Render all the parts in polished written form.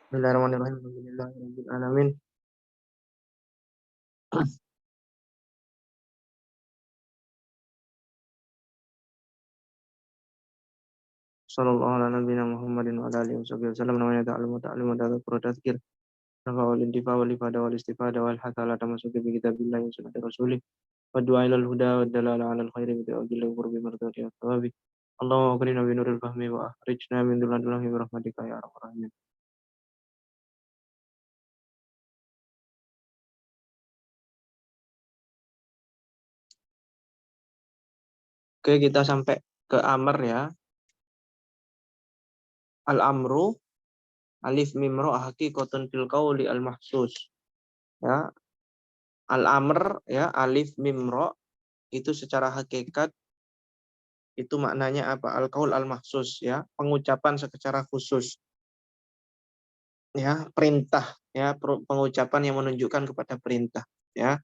Bismillahirrahmanirrahim. Alhamdulillahirabbil alamin. Sallallahu ala nabiyina Muhammadin wa ala alihi wasallam. Namanya ta'alum ta'lim wa tadhkur tadhkir. Nafa wal intifa wal ifada wal istifada wal hatala tamasuki bi kitabillahi wa sunnati rasulih. Wa du'a ilal huda wa dalala ala al khairi bi ta'ajil qurbi mardati wa thawabi. Allahumma qrina bi nuril fahmi wa akhrijna min dhulalati bi rahmatika ya arhamar rahimin. Oke, kita sampai ke amr ya. Al-amru alif mim ra haqiqatun fil qauli al-mahsus. Ya, al-amr ya alif mim ra itu secara hakikat itu maknanya apa? Al-qaul al-mahsus ya, pengucapan secara khusus. Ya, perintah ya, pengucapan yang menunjukkan kepada perintah ya.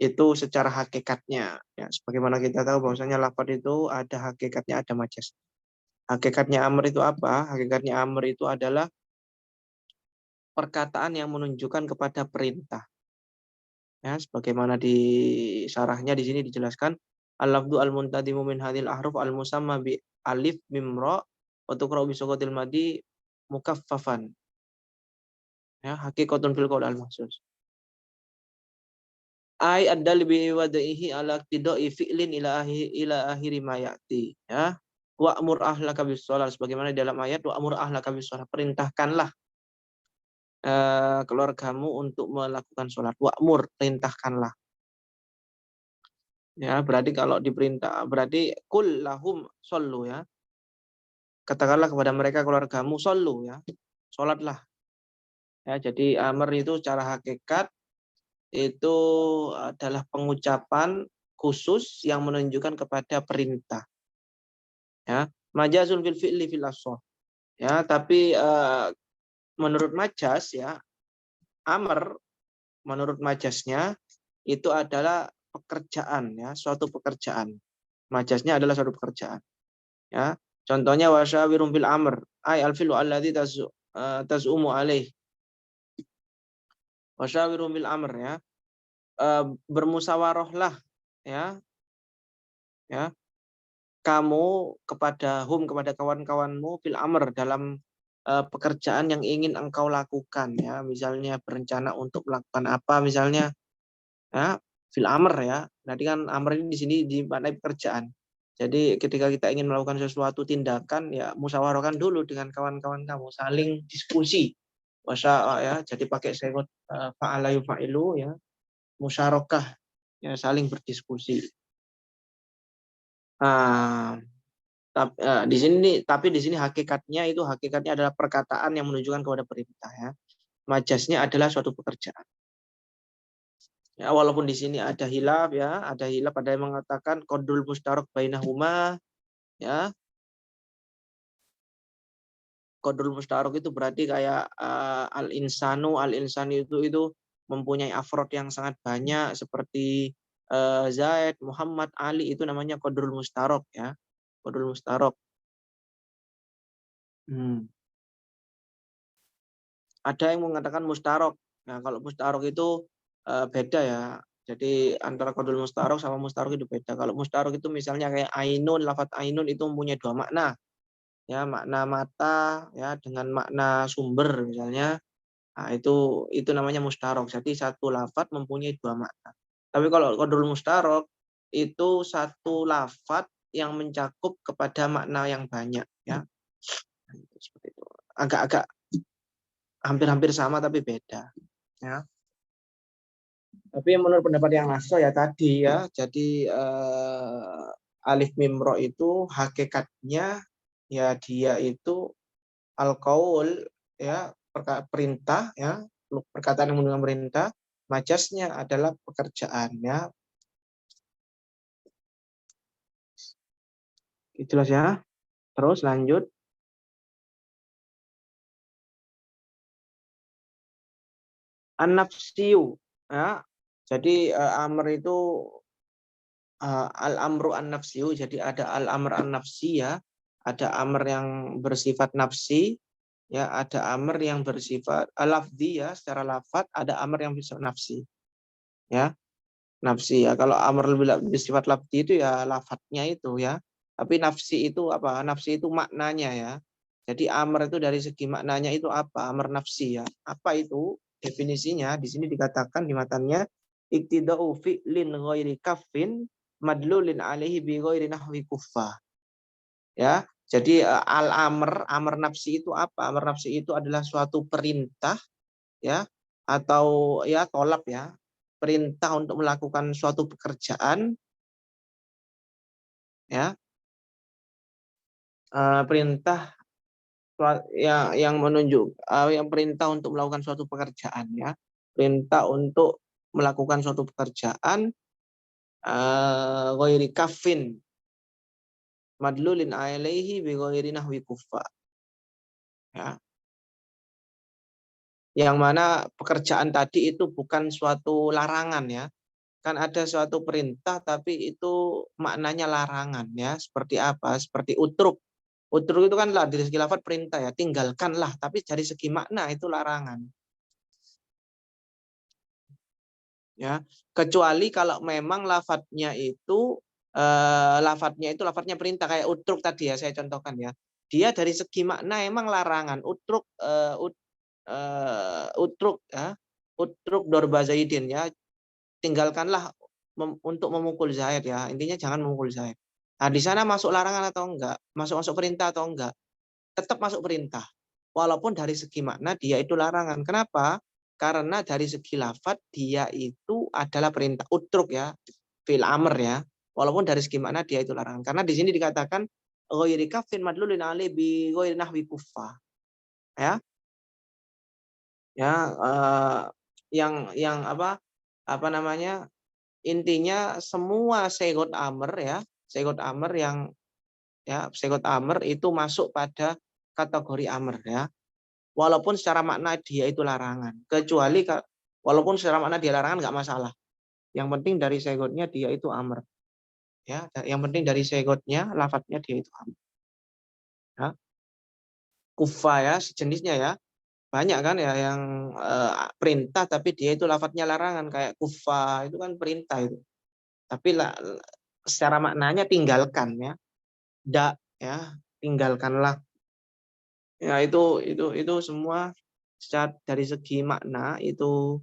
Itu secara hakikatnya ya, sebagaimana kita tahu bahwasanya lafaz itu ada hakikatnya, ada majas. Hakikatnya amr itu apa? Hakikatnya amr itu adalah perkataan yang menunjukkan kepada perintah. Ya, sebagaimana di syarahnya di sini dijelaskan al-lafdu al-muntadimu min hadhil ahruf al-musamma bi alif mim ra wa tuqra bi sukutil madi mukaffafan. Ya, haqiqatun fil qaul al-mahsus. Ai ad-dal bi wadaihi ala tidai fi'lin ila akhiri ma ya'ti. Ya. Wa'mur ahlaka bis shalah, sebagaimana dalam ayat wa'mur ahlaka bis shalah, perintahkanlah keluargamu untuk melakukan sholat. Wa'mur, perintahkanlah. Ya, berarti kalau diperintah berarti kul lahum shollu ya. Katakanlah kepada mereka keluargamu shollu ya. Sholatlah. Ya, jadi amr itu secara hakikat itu adalah pengucapan khusus yang menunjukkan kepada perintah. Ya, majazun fil fi'li fil asah. Ya, tapi menurut majas ya, amr menurut majasnya itu adalah pekerjaan ya, suatu pekerjaan. Majasnya adalah suatu pekerjaan. Ya. Contohnya wasyawirum fil amr, ay al fi'lu alladzi tazumu alaih. Wasyawirum fil amr ya. Bermusyawarahlah ya. Ya. Kamu kepada kawan-kawanmu fil amr dalam pekerjaan yang ingin engkau lakukan ya, misalnya berencana untuk melakukan apa misalnya ya, fil amr ya. Nanti kan amr ini di sini dimaknai pekerjaan. Jadi ketika kita ingin melakukan sesuatu tindakan ya musyawarahkan dulu dengan kawan-kawan kamu, saling diskusi. Ya, jadi pakai sekot fa'ala yufa'ilu ya, musyarakah ya, saling berdiskusi. Nah, tapi di sini hakikatnya adalah perkataan yang menunjukkan kepada perintah ya. Majasnya adalah suatu pekerjaan. Ya, walaupun di sini ada hilaf ya, ada yang mengatakan qadrul mustarok bainahuma ya. Qadrul mustarok itu berarti kayak al-insan itu mempunyai afrod yang sangat banyak seperti Zaid, Muhammad, Ali, itu namanya qadrul mustarok ya. Qadrul mustarok. Ada yang mengatakan mustarok. Nah, kalau mustarok itu beda ya. Jadi antara qadrul mustarok sama mustarok itu beda. Kalau mustarok itu misalnya kayak ainun, lafaz ainun itu mempunyai dua makna. Ya, makna mata ya dengan makna sumber misalnya. Nah, itu namanya mustarok. Jadi satu lafaz mempunyai dua makna. Tapi kalau qadrul mustarok itu satu lafaz yang mencakup kepada makna yang banyak ya. Seperti itu. Agak-agak hampir-hampir sama tapi beda ya. Tapi menurut pendapat yang naso ya tadi ya, jadi alif mim ra itu hakikatnya ya dia itu al-qaul ya, perintah ya, perkataan yang menggunakan perintah. Majasnya adalah pekerjaan ya. Itulah ya. Terus lanjut. An-nafsiyu ya. Jadi amr itu al-amru an-nafsiyu, jadi ada al-amr an-nafsi ya. Ada amr yang bersifat nafsi Ya, ada amr yang bersifat lafzi ya, secara lafat, ada amr yang bersifat nafsi. Ya, nafsi ya. Kalau amr bersifat lafzi itu ya lafadznya itu ya. Tapi nafsi itu apa? Nafsi itu maknanya ya. Jadi amr itu dari segi maknanya itu apa? Amr nafsi ya. Apa itu? Definisinya di sini dikatakan di matanya iktida'u fi'lin ghairi kaffin madlulin alaihi bi ghairi nahwi kuffah. Ya. Jadi amr nafsi itu apa? Amr nafsi itu adalah suatu perintah ya atau ya tolap ya. Perintah untuk melakukan suatu pekerjaan ya. Perintah yang menunjuk yang perintah untuk melakukan suatu pekerjaan ya. Perintah untuk melakukan suatu pekerjaan ghairi kafin madlulin alaihi bi ghairi nahwi kuffa ya. Yang mana pekerjaan tadi itu bukan suatu larangan ya. Kan ada suatu perintah tapi itu maknanya larangan ya. Seperti apa? Seperti utruk. Utruk itu kan lah dari segi lafaz perintah ya, tinggalkanlah, tapi dari segi makna itu larangan. Ya, kecuali kalau memang lafadznya itu lafadznya perintah kayak utruk tadi ya saya contohkan ya. Dia dari segi makna emang larangan. Utruk ya. Utruk dorba Zaidin ya. Tinggalkanlah untuk memukul Zaid ya. Intinya jangan memukul Zaid. Nah, di sana masuk larangan atau enggak? Masuk perintah atau enggak? Tetap masuk perintah. Walaupun dari segi makna dia itu larangan. Kenapa? Karena dari segi lafadz dia itu adalah perintah utruk ya, fil amr ya. Walaupun dari segi makna dia itu larangan. Karena di sini dikatakan ghairi kafin madlulin alai bi ghairi nahwi kuffa. Ya. Ya yang apa namanya? Intinya semua segot amr ya, segot amr yang ya segot amr itu masuk pada kategori amr ya. Walaupun secara makna dia itu larangan. Kecuali walaupun secara makna dia larangan nggak masalah. Yang penting dari segotnya dia itu amr. Ya, yang penting dari segotnya lafadznya dia itu amr. Ya. Kufa ya sejenisnya ya. Banyak kan ya yang perintah tapi dia itu lafadznya larangan kayak kufa itu kan perintah itu. Tapi secara maknanya tinggalkan ya. Ya, tinggalkanlah. Ya itu semua dari segi makna itu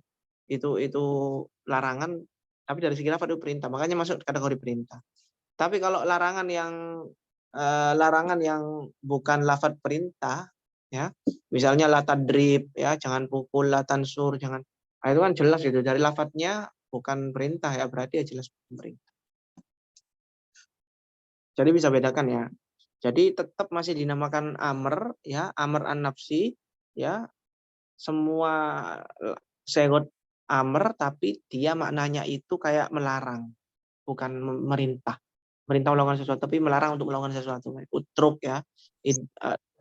larangan, tapi dari segi lafaz itu perintah, makanya masuk kategori perintah. Tapi kalau larangan yang bukan lafaz perintah ya, misalnya la tadrib ya, jangan pukul, la tansur, jangan. Nah, itu kan jelas itu dari lafadznya bukan perintah ya, berarti ya jelas perintah. Jadi bisa bedakan ya. Jadi tetap masih dinamakan amr ya, amr an-nafsi ya. Semua segot amr tapi dia maknanya itu kayak melarang, bukan merintah. Merintah melakukan sesuatu tapi melarang untuk melakukan sesuatu. Utruk ya.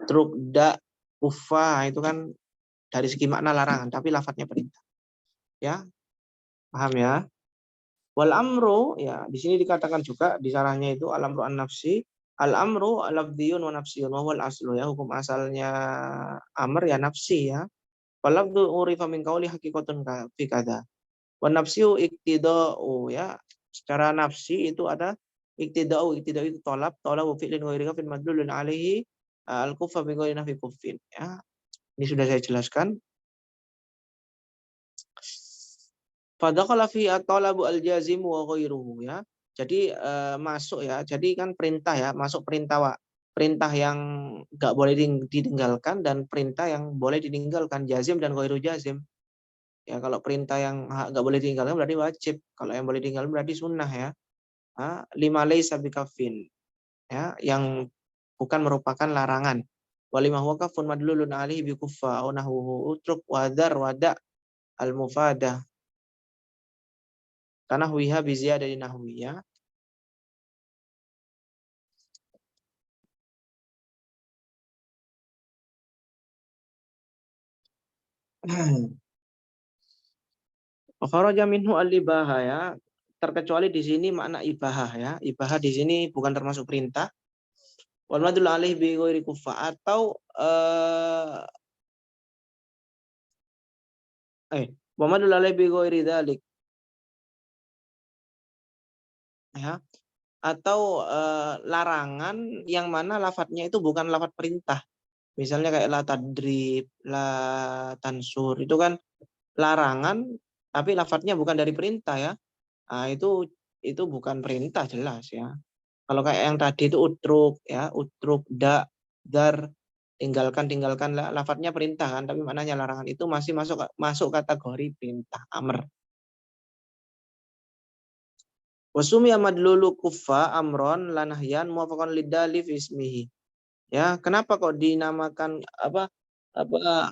Truk da ufa itu kan dari segi makna larangan tapi lafadznya perintah. Ya, paham ya? Wal amru ya di sini dikatakan juga di sarahnya itu al amru an nafsi. Al amru lafdziyun wa nafsiyun wa wal aslu ya, hukum asalnya amr ya nafsi ya. Walabdu urifa min qauli haqiqatun fi kada. Wa nafsiu iktida'u ya. Secara nafsi itu ada iktida'u itu talabu fi'lin ghairi kafin madlulun alaihi al-kufa bi ghairi nafi kuffin ya. Ini sudah saya jelaskan. Fadakhala fi at-talabu al-jazim wa ghairuhu ya. Jadi masuk ya. Jadi kan perintah ya, masuk perintah perintah yang enggak boleh ditinggalkan dan perintah yang boleh ditinggalkan, jazim dan ghairu jazim. Ya kalau perintah yang enggak boleh ditinggalkan berarti wajib. Kalau yang boleh ditinggalkan berarti sunnah ya. Lima laisa bikafin ya, yang bukan merupakan larangan. Walima huwa kafun madlulun alaihi bi kuffa au nahwuhu utruk wadar wada al mufadah. Karena huiha bi ziyadati nahwi ya. Kharaja minhu al-ibahah ya. Terkecuali di sini makna ibahah ya. Ibahah di sini bukan termasuk perintah. Wal madlul alaihi bi ghairi kuffa atau wa madul alai bi ghairi dzalik, ya. Atau larangan yang mana lafadznya itu bukan lafadz perintah. Misalnya kayak la tadrib, la tansur, itu kan larangan tapi lafadznya bukan dari perintah ya. Nah, itu bukan perintah jelas ya. Kalau kayak yang tadi itu utruk ya, utruk, dar, tinggalkan lafadznya perintah kan, tapi maknanya larangan, itu masih masuk masuk kategori perintah amr. Wasumi amadlulu kufa amron lanahyan muwafaqan lidali fi ismihi. Ya, kenapa kok dinamakan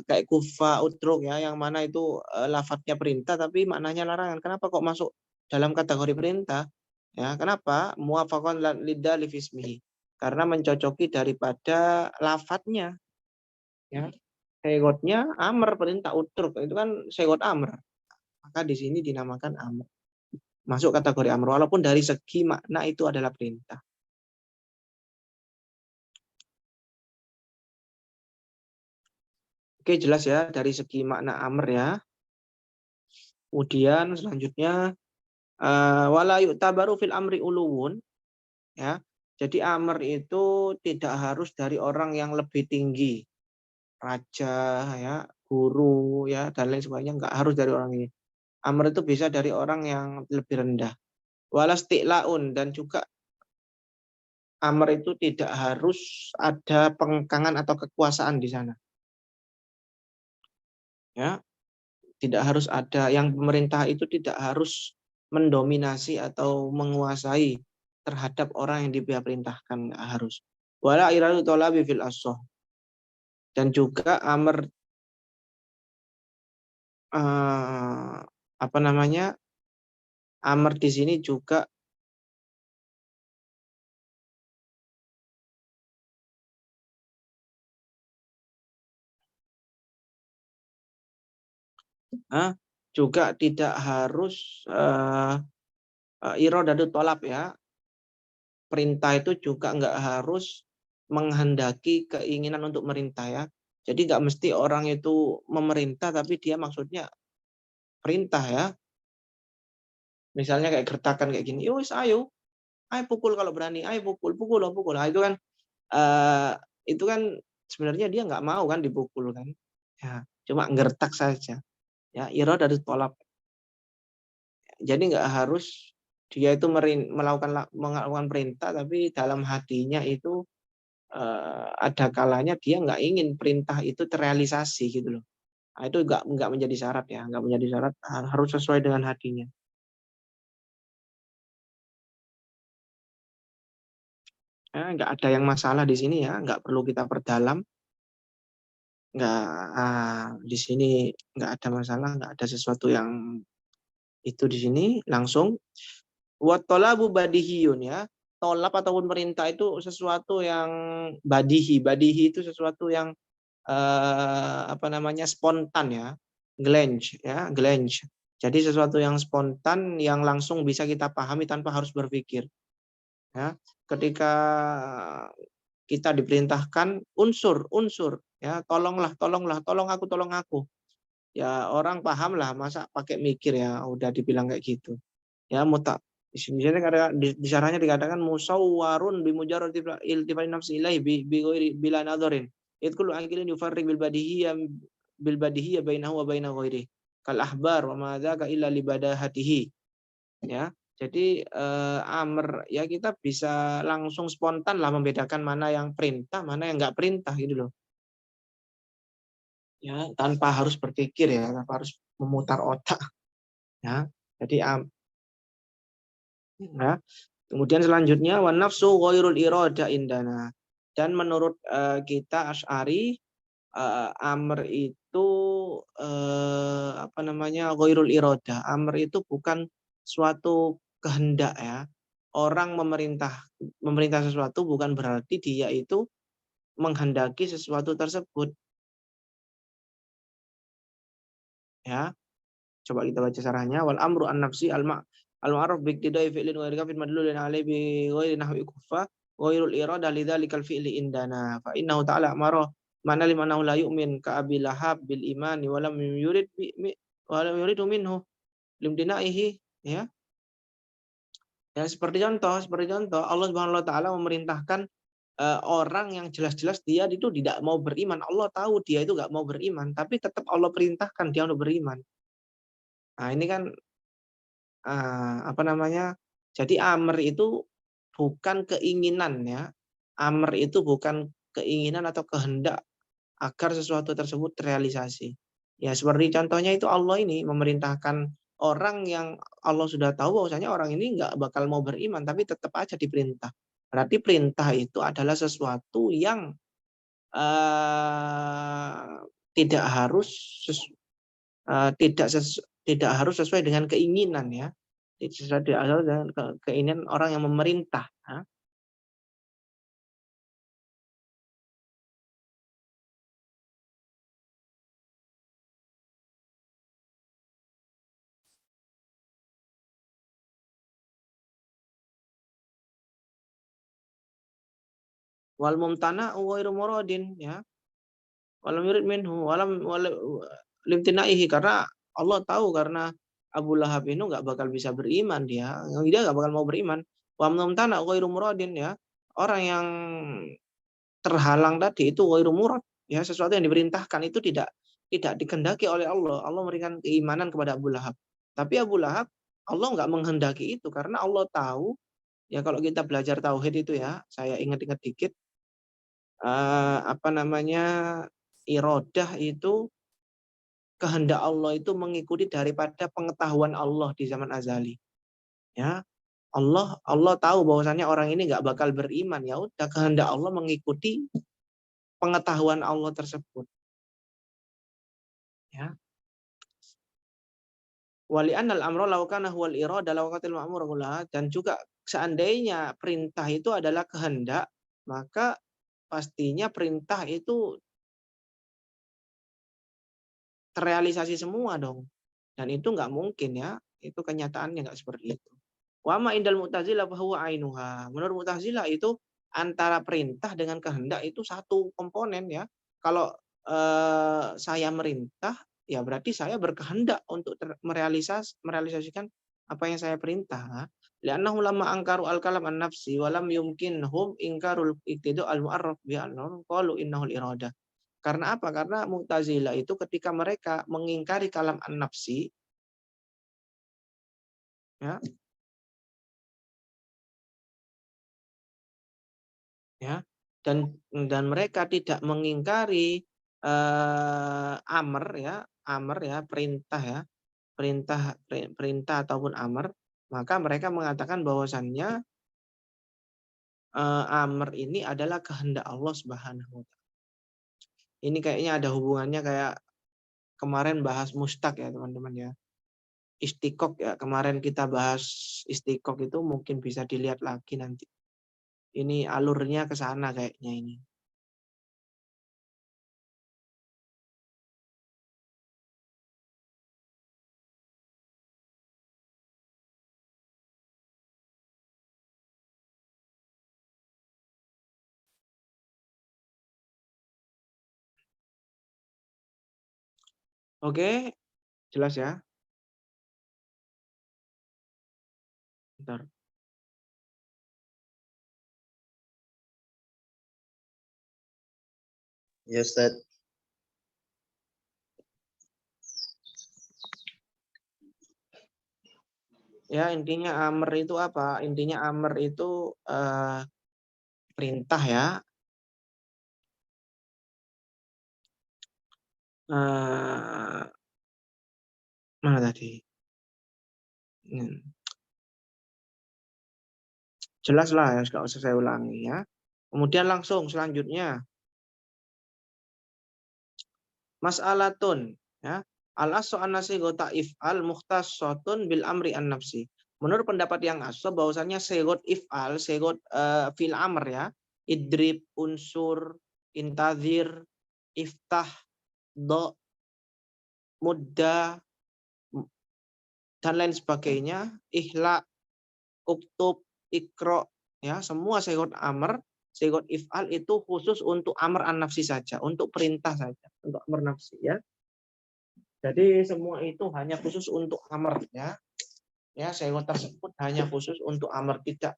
kayak kufa utruk ya, yang mana itu lafadznya perintah tapi maknanya larangan. Kenapa kok masuk dalam kategori perintah? Ya, kenapa? Muwafaqan lidali fi ismihi. Karena mencocoki daripada lafadznya ya. Segotnya amr, perintah utruk itu kan segot amr. Maka di sini dinamakan amr. Masuk kategori amr walaupun dari segi makna itu adalah perintah. Oke, jelas ya dari segi makna amr ya. Kemudian selanjutnya wala yu'tabaru fil amri uluwun ya. Jadi amr itu tidak harus dari orang yang lebih tinggi, raja ya, guru ya dan lain sebagainya, enggak harus dari orang ini. Amr itu bisa dari orang yang lebih rendah. Walasti'laun, dan juga amr itu tidak harus ada pengkangan atau kekuasaan di sana. Ya, tidak harus ada, yang pemerintah itu tidak harus mendominasi atau menguasai terhadap orang yang dia perintahkan, nggak harus. Wala iradu thalabi fil asoh, dan juga amr apa namanya, amr di sini juga juga tidak harus iradatu tolab ya. Perintah itu juga nggak harus menghendaki keinginan untuk merintah ya. Jadi nggak mesti orang itu memerintah tapi dia maksudnya perintah ya. Misalnya kayak gertakan kayak gini, yowis ayo pukul kalau berani, ayo pukul. Nah, eh, itu kan sebenarnya dia nggak mau kan dipukul kan. Ya, cuma gertak saja. Ya, dari tolak. Jadi nggak harus dia itu melakukan perintah, tapi dalam hatinya itu ada kalanya dia nggak ingin perintah itu terrealisasi gitu loh. Nah, itu nggak menjadi syarat ya, nggak menjadi syarat, harus sesuai dengan hatinya. Nggak ada yang masalah di sini ya, nggak perlu kita perdalam, nggak di sini nggak ada masalah, nggak ada sesuatu yang itu di sini langsung. Wa talabu badihiyun ya. Tolap ataupun perintah itu sesuatu yang badihi. Badihi itu sesuatu yang apa namanya, spontan ya. Glange ya, glange. Jadi sesuatu yang spontan yang langsung bisa kita pahami tanpa harus berpikir. Ya, ketika kita diperintahkan unsur ya, tolong aku. Ya orang paham lah, masa pakai mikir ya, udah dibilang kayak gitu. Ya muta di sini di syarahnya dikatakan musawwarun bi mujarrad iltifai nafsi ilaihi bi ghairi bila nadharin. Idkulu aqilin yufarriq bil badihiyya bainahu wa baina ghairi. Kal ahbar wa ma dzaka illa li badahatihi. Ya. Jadi amr ya, kita bisa langsung spontan lah membedakan mana yang perintah, mana yang enggak perintah gitu loh. Ya, tanpa harus berpikir ya, tanpa harus memutar otak. Ya. Jadi ya. Kemudian selanjutnya wan nafsu ghairul irada indana. Dan menurut kita Asy'ari, amr itu apa namanya, ghairul irada. Amr itu bukan suatu kehendak ya. Orang memerintah sesuatu bukan berarti dia itu menghendaki sesuatu tersebut. Ya. Coba kita baca sarahnya. Wal amru an nafsi al-ma'ruf bi iktidai fi'lin ghairi kafin madlulin alaihi bi ghairi nahwi kufa ghairul iradah lidzalikal fi'li indana fa innahu ta'ala amara mana limanahu la yu'min ka abi lahab bil imani wa lam yurid wa lam yuridu minhu limtinaihi, ya. Ya seperti contoh Allah Subhanahu wa taala memerintahkan orang yang jelas-jelas dia itu tidak mau beriman. Allah tahu dia itu nggak mau beriman, tapi tetap Allah perintahkan dia untuk beriman. Nah, ini kan apa namanya? Jadi amr itu bukan keinginan ya. Amr itu bukan keinginan atau kehendak agar sesuatu tersebut terrealisasi. Ya seperti contohnya itu Allah ini memerintahkan orang yang Allah sudah tahu bahwasanya orang ini nggak bakal mau beriman, tapi tetap aja diperintah. Berarti perintah itu adalah sesuatu yang eh, tidak harus tidak harus sesuai dengan keinginan ya. Tidak harus dengan keinginan orang yang memerintah. Ya. Wal mumtana ghairu muradin ya. Walam yurid minhu limtinaihi, karena Allah tahu karena Abu Lahab ini nggak bakal bisa beriman, dia nggak bakal mau beriman. Wa mumtana ghairu muradin ya. Orang yang terhalang tadi itu ghairu murad ya, sesuatu yang diperintahkan itu tidak dikehendaki oleh Allah. Allah memberikan keimanan kepada Abu Lahab. Tapi Abu Lahab Allah nggak menghendaki itu karena Allah tahu ya, kalau kita belajar tauhid itu ya, saya ingat-ingat dikit apa namanya, irodah itu kehendak Allah itu mengikuti daripada pengetahuan Allah di zaman azali. Ya, Allah tahu bahwasannya orang ini nggak bakal beriman, ya udah kehendak Allah mengikuti pengetahuan Allah tersebut. Ya. Wali anal amro laukana huwal irada laukatil ma'mur dan juga seandainya perintah itu adalah kehendak, maka pastinya perintah itu terrealisasi semua dong. Dan itu nggak mungkin ya, itu kenyataannya nggak seperti itu. Wa ma indal mu'tazilah bahwa ainuha. Menurut Mu'tazilah itu antara perintah dengan kehendak itu satu komponen ya. Kalau saya merintah, ya berarti saya berkehendak untuk merealisasikan apa yang saya perintah. Li'annahum lama angkaru al-kalam an-nafsi wa lam yumkinhum ingkarul iqtidu al-mu'arraf bi annahum qalu innahul iradah. Karena apa? Karena Mu'tazilah itu ketika mereka mengingkari kalam an-nafsi ya, ya, dan mereka tidak mengingkari amr ya, perintah ya, perintah ataupun amr, maka mereka mengatakan bahwasannya amr ini adalah kehendak Allah Subhanahu wa taala. Ini kayaknya ada hubungannya kayak kemarin bahas mustaq ya teman-teman ya. Istiqok ya, kemarin kita bahas istiqok itu mungkin bisa dilihat lagi nanti. Ini alurnya ke sana kayaknya ini. Oke, jelas ya. Bentar. Ya Ustaz. Ya intinya amr itu apa? Intinya amr itu perintah ya. Mana tadi? Jelas lah ya, nggak usah saya ulangi ya. Kemudian langsung selanjutnya mas'alatun ya. Al-aslu an-nasigota if'al mukhtassatun bil amri an-nafsi. Menurut pendapat yang asal bahwasanya segot if'al, segot fil amr ya. Idrib, unsur, intazir, iftah, do, mudda, dan lain sebagainya, ihla, uktub, ikro, ya, semua segot amr, segot if'al itu khusus untuk amr an-nafsi saja, untuk perintah saja, untuk amr nafsi ya. Jadi semua itu hanya khusus untuk amr ya. Ya, sigot tersebut hanya khusus untuk amr, tidak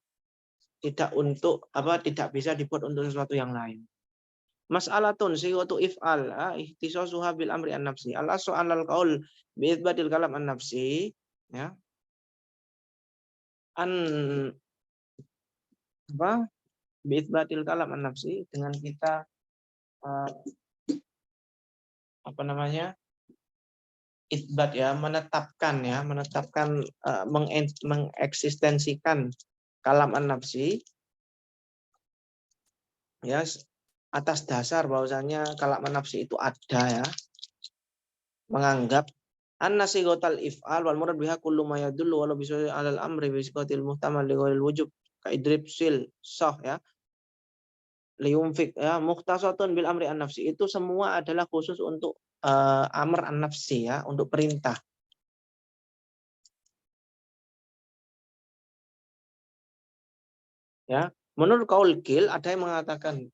untuk apa, tidak bisa dibuat untuk sesuatu yang lain. Mas'alatun sighatu if'al ihtisasuha bil amri an-nafsi. Al-aslu 'alal qaul bi itsbatil kalam an-nafsi ya. An apa? Bi itsbatil kalam an-nafsi, dengan kita uh, apa namanya? Itsbat ya, menetapkan mengeksistensikan kalam an-nafsi ya, atas dasar bahwasanya kalam an-nafsi itu ada ya, menganggap anna sigotal if'al wal murad biha kullu ma yadullu walau bisu alal amri bi sigotil muhtamal li ghairil wujub ka idrib sil sah ya liyumfik ya mukhtasatun bil amri an-nafsi, itu semua adalah khusus untuk amr an-nafsi ya, untuk perintah ya. Menurut kaul kil ada yang mengatakan,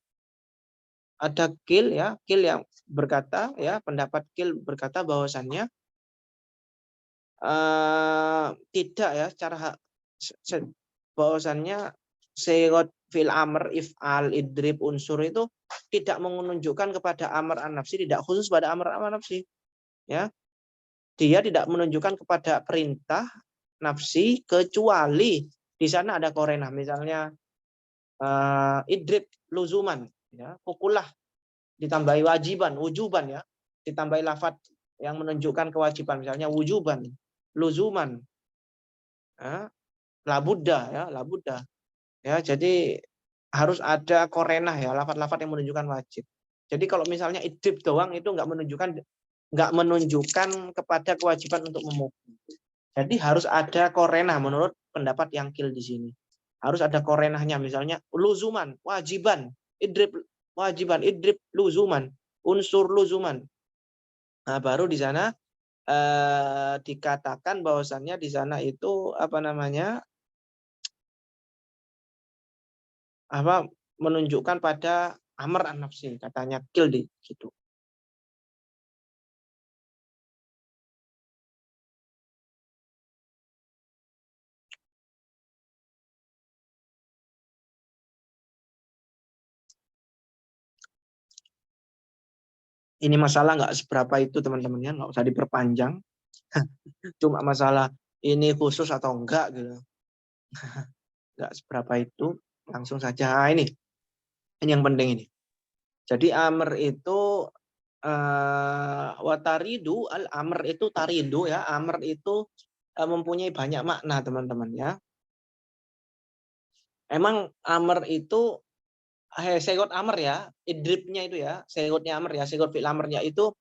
ada kil ya, kil yang berkata ya, pendapat kil berkata bahwasannya tidak ya, secara bahwasannya sigot fil amr if'al idrib unsur itu tidak menunjukkan kepada amr an-nafsi, tidak khusus pada amr an-nafsi ya. Dia tidak menunjukkan kepada perintah nafsi kecuali di sana ada korena, misalnya idrib luzuman ya, pukullah, ditambahi wajiban wujuban ya, ditambahi lafadz yang menunjukkan kewajiban, misalnya wujuban luzuman ya, labuddha ya. Jadi harus ada korenah ya, lafadz-lafadz yang menunjukkan wajib. Jadi kalau misalnya idrib doang itu nggak menunjukkan kepada kewajiban untuk memukul. Jadi harus ada korenah menurut pendapat yang kil di sini. Harus ada korenahnya, misalnya luzuman, wajiban, idrib wajiban, idrib luzuman, unsur luzuman. Nah, baru di sana dikatakan bahwasannya di sana itu apa namanya, apa, menunjukkan pada amr an-nafsi, katanya kil di situ. Ini masalah nggak seberapa itu teman-temannya, nggak usah diperpanjang. Cuma masalah ini khusus atau enggak gitu, nggak seberapa itu, langsung saja. Nah, ini yang penting ini. Jadi amr itu wataridu, al amr itu taridu ya, amr itu mempunyai banyak makna teman-teman ya. Emang amr itu segot amr ya, idribnya itu ya, segotnya amr ya, segot fil amrnya itu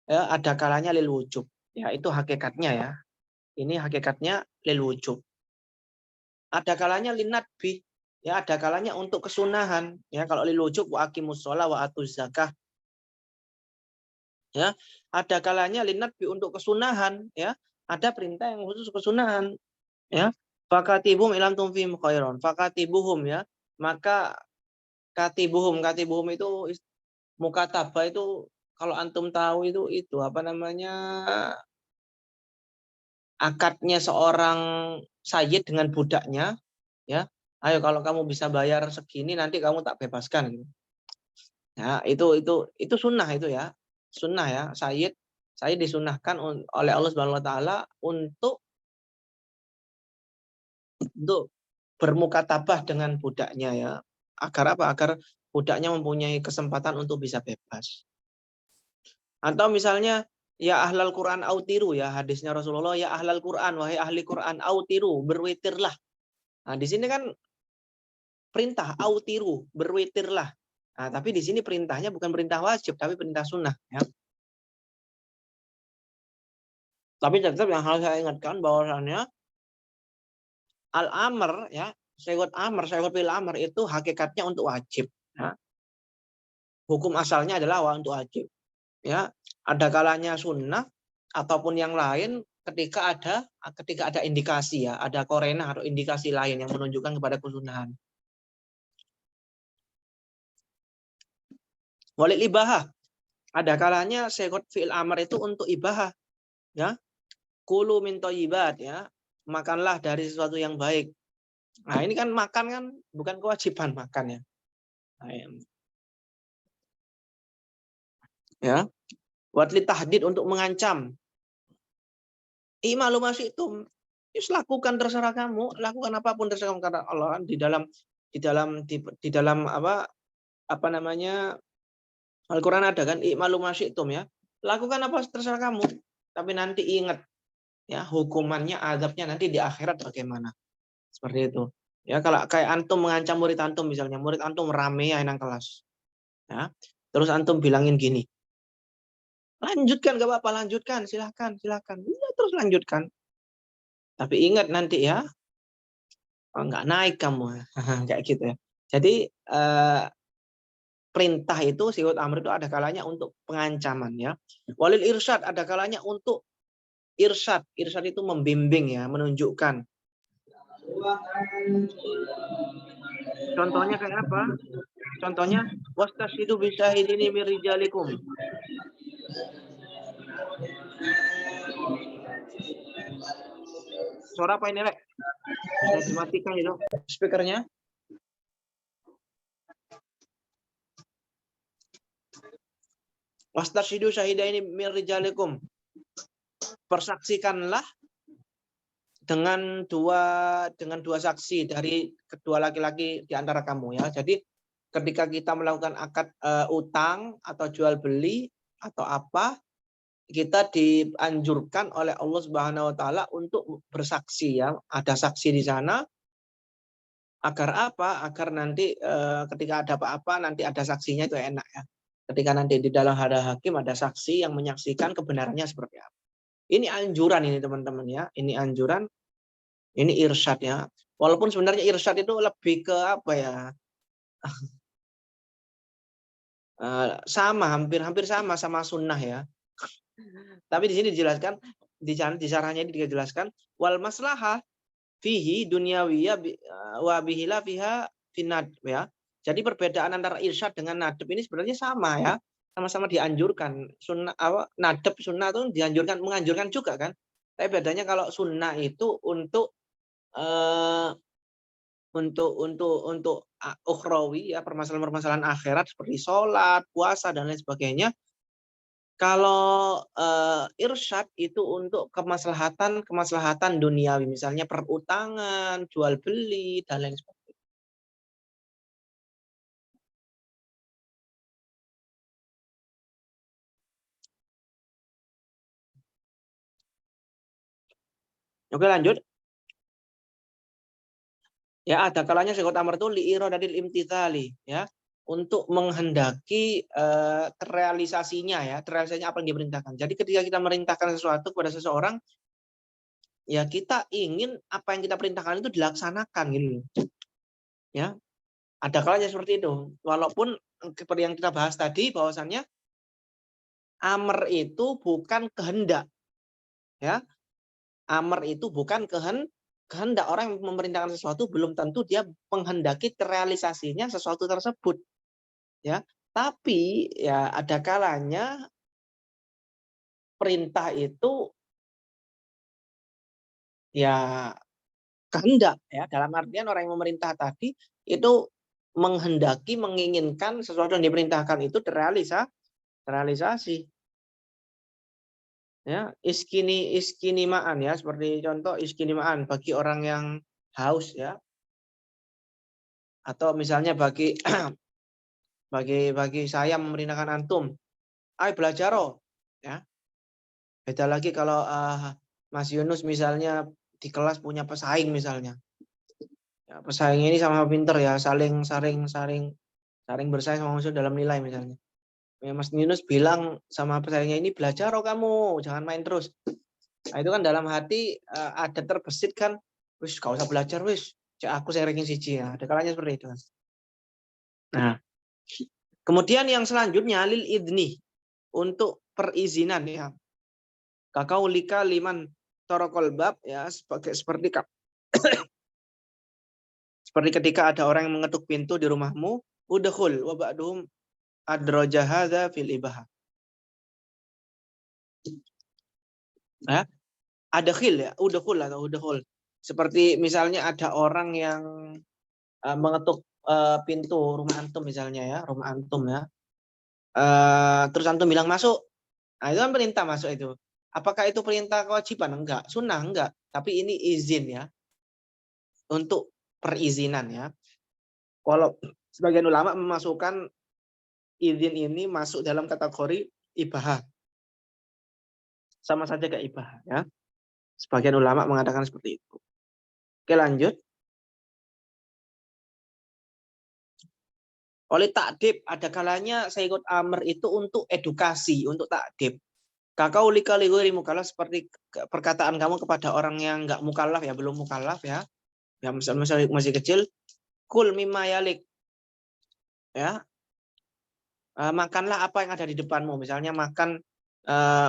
ya, ada kalanya lil wujub ya, itu hakikatnya ya. Ini hakikatnya lil wujub. Ada kalanya linadbi ya, ada kalanya untuk kesunahan ya. Kalau lil wujub wa aqimus shalah wa atuz zakah ya, ada kalanya linadbi untuk kesunahan ya, ada perintah yang khusus kesunahan ya. Fakatibuhum ilam tumfihim khairon, fakatibuhum ya, maka katibuhum itu mukatabah itu, kalau antum tahu itu apa namanya, akadnya seorang sayyid dengan budaknya ya. Ayo kalau kamu bisa bayar segini nanti kamu tak bebaskan gitu. Ya, itu sunnah itu ya. Sunnah ya, sayyid disunahkan oleh Allah Subhanahu wa taala untuk bermukatabah dengan budaknya ya. Agar apa? Agar budaknya mempunyai kesempatan untuk bisa bebas. Atau misalnya ya ahlal Quran autiru ya, hadisnya Rasulullah, ya ahlal Quran, wahai ahli Quran autiru, berwitirlah. Nah, di sini kan perintah autiru, berwitirlah. Nah, tapi di sini perintahnya bukan perintah wajib, tapi perintah sunnah ya. Tapi tetap yang harus saya ingatkan bahwasannya al-amr ya, segot fil amr itu hakikatnya untuk wajib ya. Hukum asalnya adalah untuk wajib ya. Ada kalanya sunnah ataupun yang lain ketika ada indikasi ya, ada korena atau indikasi lain yang menunjukkan kepada kesunahan. Walil ibahah, ada kalanya segot fil amr itu untuk ibahah Ya, kulu min thayyibat, ya. Makanlah dari sesuatu yang baik. Nah, ini kan makan kan bukan kewajiban makan, ya. Nah, ya. Watli tahdid, untuk mengancam. I'malu ma syi'tum. Just lakukan, terserah kamu, lakukan apapun terserah kamu, kata Allah kan di dalam apa namanya, Al-Qur'an ada kan, i'malu ma syi'tum, ya. Lakukan apa terserah kamu, tapi nanti ingat, ya, hukumannya, azabnya nanti di akhirat bagaimana. Seperti itu. Ya, kalau kayak antum mengancam murid antum, misalnya murid antum rame ya nang kelas. Ya. Terus antum bilangin gini, lanjutkan, gak apa-apa, lanjutkan, silahkan. Ya, terus lanjutkan. Tapi ingat nanti, ya, nggak naik kamu. Kayak gitu, ya. Jadi perintah itu, sifat amr itu ada kalanya untuk pengancaman, ya. Walil irsyad, ada kalanya untuk irsyad. Irsyad itu membimbing, ya, menunjukkan. Contohnya kayak apa? Contohnya, wastashidu bisyahidini min rijalikum. Suara apa ini, Rek? Bisa dimatikan itu speakernya. Wastashidu syahidaini min rijalikum. Persaksikanlah dengan dua saksi dari kedua laki-laki di antara kamu, ya. Jadi ketika kita melakukan akad utang atau jual beli atau apa, kita dianjurkan oleh Allah Subhanahu wa taala untuk bersaksi, ya. Ada saksi di sana agar apa? Agar nanti ketika ada apa-apa nanti ada saksinya, itu enak, ya. Ketika nanti di dalam hadapan hakim ada saksi yang menyaksikan kebenarannya seperti apa. Ini anjuran ini, teman-teman, ya. Ini anjuran, ini irsyad, ya. Walaupun sebenarnya irsyad itu lebih ke apa, ya? Sama, hampir sama sunnah, ya. Tapi di sini dijelaskan, di syarahnya ini dijelaskan wal maslahah fihi dunyawiyah wa bihila fiha finad, ya. Jadi perbedaan antara irsyad dengan nadab ini sebenarnya sama, ya. Sama-sama dianjurkan. Sunnah nadab sunnah itu dianjurkan, menganjurkan juga kan. Tapi bedanya kalau sunnah itu untuk ukhrawi, ya, permasalahan-permasalahan akhirat seperti sholat, puasa dan lain sebagainya. Kalau irsyad itu untuk kemaslahatan duniawi, misalnya perutangan, jual beli dan lain sebagainya. Oke, lanjut. Ya, ada kalanya sikot amr itu liiradil imtithali, ya, untuk menghendaki terrealisasinya, ya, terrealisasinya apa yang diperintahkan. Jadi ketika kita merintahkan sesuatu kepada seseorang, ya kita ingin apa yang kita perintahkan itu dilaksanakan, gitu. Ya, ada kalanya seperti itu. Walaupun seperti yang kita bahas tadi, bahwasannya amr itu bukan kehendak, ya. Amr itu bukan kehendak. Orang yang memerintahkan sesuatu belum tentu dia menghendaki terrealisasinya sesuatu tersebut, ya. Tapi ya ada kalanya perintah itu ya kehendak, ya. Dalam artian orang yang memerintah tadi itu menghendaki, menginginkan sesuatu yang diperintahkan itu terrealisasi. Ya, iskinimaan, ya, seperti contoh iskinimaan bagi orang yang haus, ya, atau misalnya bagi bagi saya memerintahkan antum, ayo belajar, ya. Beda lagi kalau Mas Yunus misalnya di kelas punya pesaing misalnya, ya, pesaing ini sama pinter, ya, saling bersaing sama musuh dalam nilai misalnya. Ya, Mas Yunus bilang sama pesaingnya ini, belajar kamu, jangan main terus. Nah, itu kan dalam hati ada terbesit kan, wis gak usah belajar, wis aku saya ranking siji, ya. Ada kalanya seperti itu. Nah, kemudian yang selanjutnya lil idni, untuk perizinan, ya. Kakaulika liman torokol bab, ya, seperti seperti ketika ada orang yang mengetuk pintu di rumahmu, udkhul wa ba'duhum adraja hadza fil ibaha. Ya, ada khil ya, udhul atau udhul. Seperti misalnya ada orang yang mengetuk pintu rumah antum misalnya ya, rumah antum ya. Terus antum bilang masuk. Nah, itu kan perintah masuk itu. Apakah itu perintah kewajiban? Enggak. Sunnah? Enggak. Tapi ini izin ya. Untuk perizinan ya. Kalau sebagian ulama memasukkan izin ini masuk dalam kategori ibahah. Sama saja kayak ibahah ya. Sebagian ulama mengatakan seperti itu. Oke, lanjut. Oleh takdib, ada kalanya saya ikut amr itu untuk edukasi, untuk takdib. Kakau likali mukallaf seperti perkataan kamu kepada orang yang nggak mukallaf ya, belum mukallaf ya. Ya misalnya masih kecil, kul mimma yalik. Ya, makanlah apa yang ada di depanmu. Misalnya makan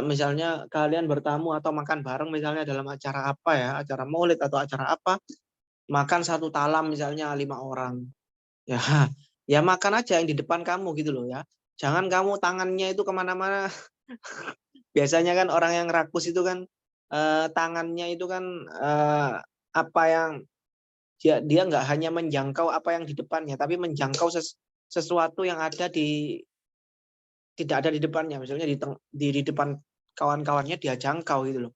misalnya kalian bertamu atau makan bareng misalnya dalam acara apa ya, acara maulid atau acara apa, makan satu talam misalnya 5 orang. Ya, ya makan aja yang di depan kamu gitu loh ya. Jangan kamu tangannya itu kemana-mana. Biasanya kan orang yang rakus itu kan tangannya itu kan apa yang dia nggak hanya menjangkau apa yang di depannya, tapi menjangkau sesuatu yang ada tidak ada di depannya. Misalnya di depan kawan-kawannya dia jangkau gitu loh.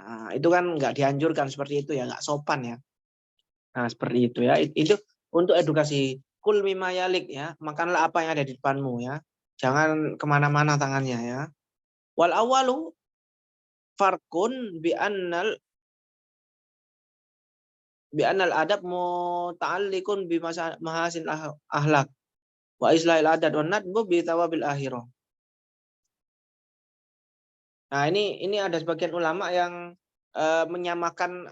Nah, itu kan nggak dianjurkan seperti itu ya, nggak sopan ya. Nah, seperti itu ya. Itu untuk edukasi. Kul mimma yalik ya. Makanlah apa yang ada di depanmu ya. Jangan kemana-mana tangannya ya. Wal awalu farkun bi annal adab muta'alliqun bi mahasin ahlak wa islahil adat wa nadbu bi tawabil akhirah. Nah, ini ada sebagian ulama yang menyamakan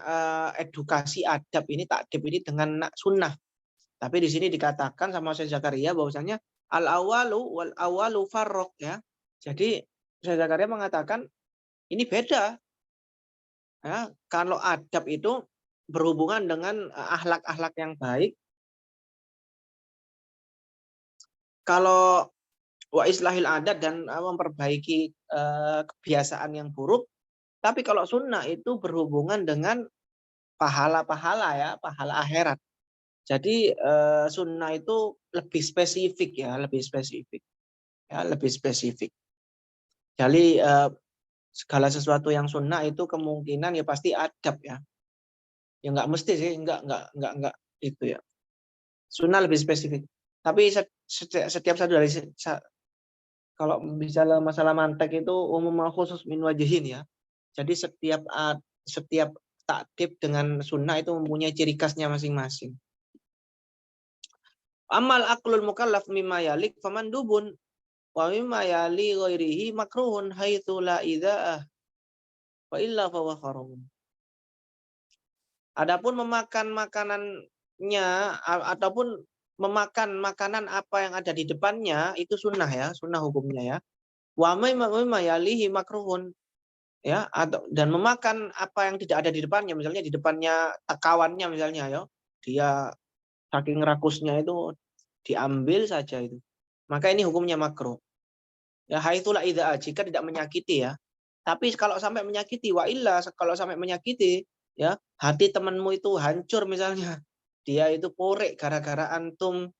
edukasi adab ini takdib ini dengan sunnah. Tapi di sini dikatakan sama Syekh Zakaria bahwasanya wal awalu farrok ya. Jadi Syekh Zakaria mengatakan ini beda ya. Kalau adab itu berhubungan dengan akhlak-akhlak yang baik. Kalau wa islahil adat dan memperbaiki kebiasaan yang buruk. Tapi kalau sunnah itu berhubungan dengan pahala-pahala ya, pahala akhirat. Jadi sunnah itu lebih spesifik ya, lebih spesifik. Ya, lebih spesifik. Jadi segala sesuatu yang sunnah itu kemungkinan ya pasti adab ya. Ya nggak mesti sih, nggak itu ya. Sunnah lebih spesifik. Tapi setiap satu dari kalau bicara masalah mantek itu umum khusus min wajihin ya. Jadi setiap takdib dengan sunnah itu mempunyai ciri khasnya masing-masing. Amal aklul mukallaf mimma yalik famandubun wa mimma yali ghairihi makruhun haitsu la idza'ah wa illa fa haram. Adapun memakan makanannya ataupun memakan makanan apa yang ada di depannya itu sunnah ya, sunnah hukumnya ya. Wa mimma yalihi makruhun ya, atau dan memakan apa yang tidak ada di depannya, misalnya di depannya kawannya misalnya ya, dia saking rakusnya itu diambil saja itu. Maka ini hukumnya makruh. Ya haitsulah idza jika tidak menyakiti ya. Tapi kalau sampai menyakiti wa illa kalau sampai menyakiti ya, hati temanmu itu hancur misalnya. Dia itu porek gara-gara antum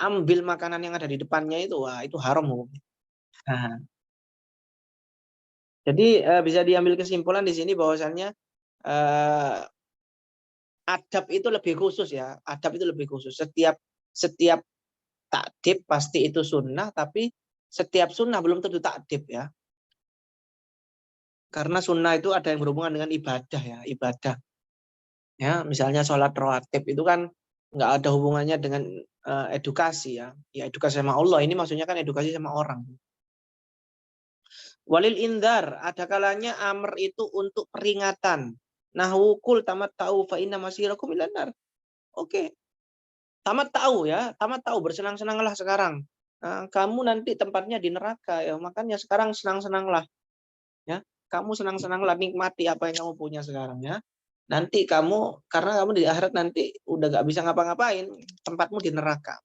ambil makanan yang ada di depannya itu, wah itu haram hukumnya. Nah, jadi bisa diambil kesimpulan di sini bahwasannya eh, adab itu lebih khusus ya. Adab itu lebih khusus. Setiap takdib pasti itu sunnah, tapi setiap sunnah belum tentu takdib ya. Karena sunnah itu ada yang berhubungan dengan ibadah ya, ibadah. Ya, misalnya sholat rawatib itu kan nggak ada hubungannya dengan edukasi ya. Ya edukasi sama Allah. Ini maksudnya kan edukasi sama orang. Walil indar, ada kalanya amr itu untuk peringatan. Nahwu kul tamat tahu fa inna masirakum ilanar. Oke, tamat tahu ya, tamat tahu bersenang-senanglah sekarang. Nah, kamu nanti tempatnya di neraka ya, makanya sekarang senang-senanglah ya. Kamu senang-senanglah nikmati apa yang kamu punya sekarang ya. Nanti karena kamu di akhirat nanti udah gak bisa ngapa-ngapain, tempatmu di neraka.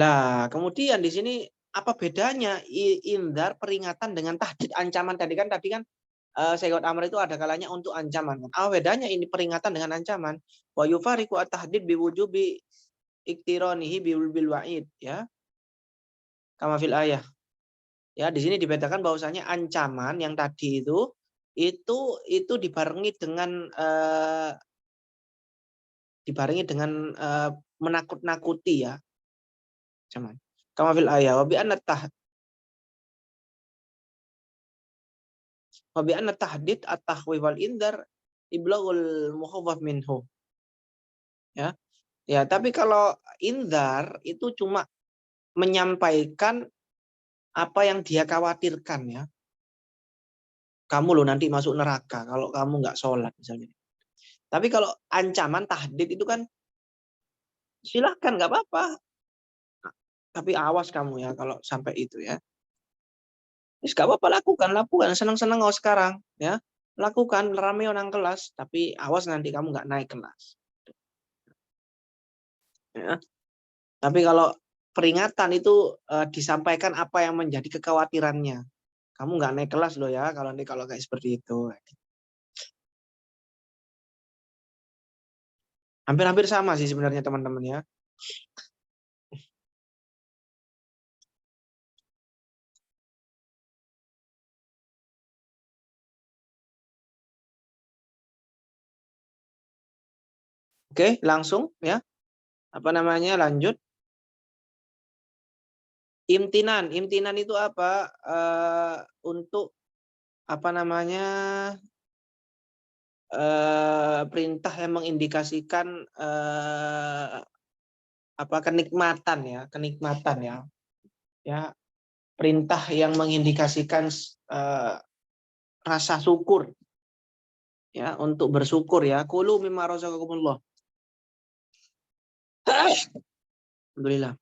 Lah, kemudian di sini apa bedanya indar peringatan dengan tahdid ancaman tadi kan Sayyid Amr itu ada kalanya untuk ancaman. Apa bedanya ini peringatan dengan ancaman? Wa yufariqu at-tahdid biwujubi iktiranihi bil wa'id ya. Kama fil ayah. Ya, di sini dibedakan bahwasanya ancaman yang tadi itu dibarengi dengan menakut-nakuti ya. Cuman kama fil ayah wa bi anna tahdid at-takhwif wal indar iblaghul mukhawwaf minhu. Ya. Ya, tapi kalau indar itu cuma menyampaikan apa yang dia khawatirkan ya. Kamu loh nanti masuk neraka kalau kamu nggak sholat misalnya. Tapi kalau ancaman tahdid itu kan silahkan nggak apa-apa. Tapi awas kamu ya kalau sampai itu ya. Terus nggak apa-apa lakukan. Senang-senang kau sekarang ya. Lakukan rame orang kelas, tapi awas nanti kamu nggak naik kelas. Ya. Tapi kalau peringatan itu disampaikan apa yang menjadi kekhawatirannya. Kamu nggak naik kelas loh ya kalau kayak seperti itu. Hampir-hampir sama sih sebenarnya teman-teman ya. Oke, langsung ya. Apa namanya? Lanjut. Imtinan itu apa? Untuk apa namanya? Perintah yang mengindikasikan apa kenikmatan ya. Ya, perintah yang mengindikasikan rasa syukur ya, untuk bersyukur ya. Kulu mimma razaqakumullah. Alhamdulillah.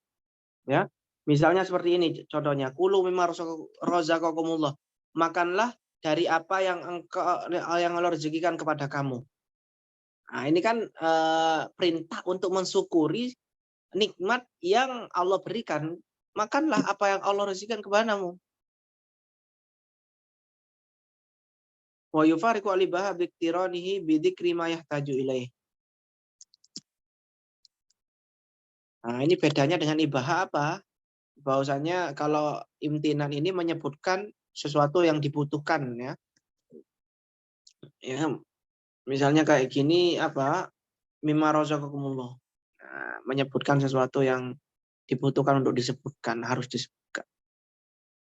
Ya. Misalnya seperti ini contohnya, kulu mimma razaqakumullah. Makanlah dari apa yang Allah rezekikan kepada kamu. Nah, ini kan perintah untuk mensyukuri nikmat yang Allah berikan. Makanlah apa yang Allah rezekikan kepadamu. Wa yufariqu alibaha biktiranihi bidzikri ma yahtaju ilaih. Nah, ini bedanya dengan ibaha apa? Bahwasanya kalau imtinan ini menyebutkan sesuatu yang dibutuhkan ya. Ya, misalnya kayak gini apa? Mimma razaqakumullah. Nah, menyebutkan sesuatu yang dibutuhkan untuk disebutkan, harus disebutkan.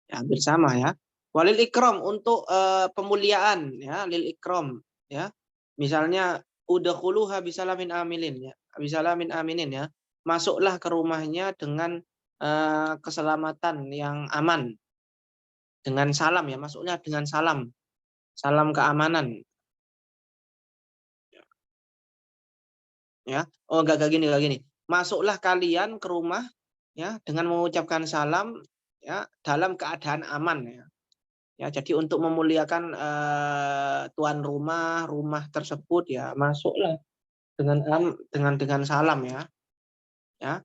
Ya, hampir sama ya. Walil ikram untuk pemuliaan ya, lil ikram ya. Misalnya udkhuluha bisalamin aminin ya. Bisalamin aminin ya. Masuklah ke rumahnya dengan keselamatan yang aman. Dengan salam ya, masuknya dengan salam. Salam keamanan. Ya. Oh, enggak gini. Masuklah kalian ke rumah ya dengan mengucapkan salam ya dalam keadaan aman ya. Ya, jadi untuk memuliakan tuan rumah tersebut ya masuklah dengan salam ya. Ya.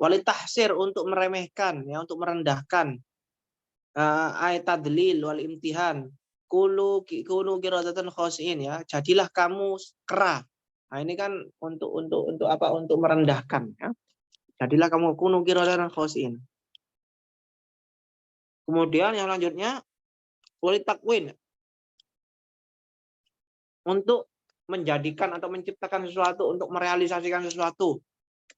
Walitahsir untuk meremehkan ya, untuk merendahkan. Ayat tadlil wal imtihan. Kunu qiradatan khosiin ya. Jadilah kamu kera. Nah, ini kan untuk apa? Untuk merendahkan ya. Jadilah kamu kunu qiradatan khosiin. Kemudian yang lanjutnya walitakwin. Untuk menjadikan atau menciptakan sesuatu, untuk merealisasikan sesuatu.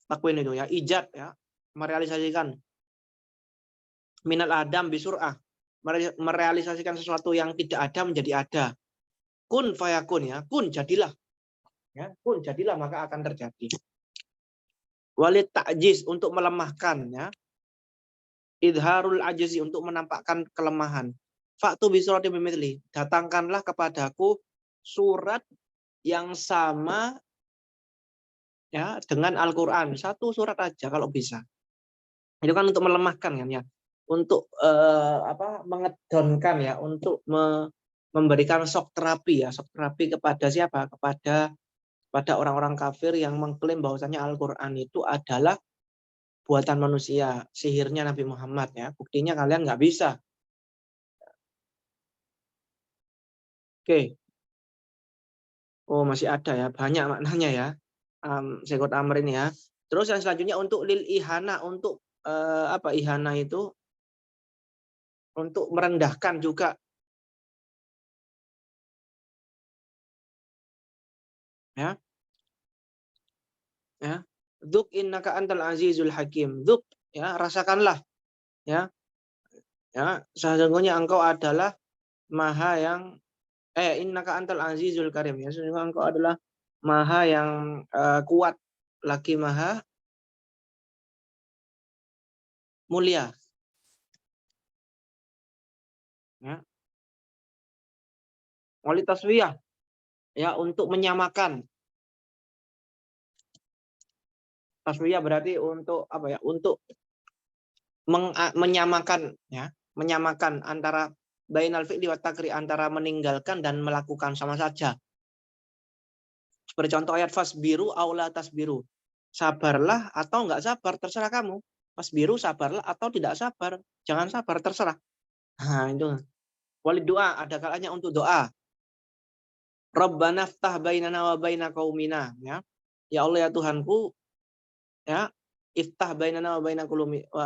Takwin itu ya, ijad ya, merealisasikan. Minal adam bisur'ah, merealisasikan sesuatu yang tidak ada menjadi ada. Kun fayakun ya, kun jadilah. Ya, kun jadilah maka akan terjadi. Walid ta'jiz untuk melemahkan ya. Idharul ajizi untuk menampakkan kelemahan. Faktu bisurati bimithli, datangkanlah kepadaku surat yang sama ya dengan Al-Qur'an, satu surat aja kalau bisa. Itu kan untuk melemahkan kan ya. Untuk mengedonkan ya, untuk memberikan shock terapi ya, shock terapi kepada siapa? Kepada orang-orang kafir yang mengklaim bahwasanya Al-Qur'an itu adalah buatan manusia, sihirnya Nabi Muhammad ya. Buktinya kalian nggak bisa. Oke. Oh, masih ada ya, banyak maknanya ya. Sekot Amr ini ya. Terus yang selanjutnya untuk lil ihana, untuk apa ihana itu? Untuk merendahkan juga ya. Ya. Dzuk innaka antal azizul hakim. Dzuk ya, rasakanlah ya. Ya, sesungguhnya engkau adalah maha yang innaka antal azizul karim ya. Sesungguhnya engkau adalah maha yang kuat, lagi maha mulia ya. Wali taswiyah ya, untuk menyamakan. Taswiyah berarti untuk apa ya? Untuk menyamakan ya, menyamakan antara bainal fi'li wa takri, antara meninggalkan dan melakukan sama saja. Seperti contoh ayat fasbiru aula tasbiru. Sabarlah atau enggak sabar, terserah kamu. Fasbiru, sabarlah atau tidak sabar. Jangan sabar, terserah. Nah, itu. Walid doa, ada kalanya untuk doa. Rabbana ftah bainana wa baina qaumina ya. Ya Allah ya Tuhanku ya, iftah bainana wa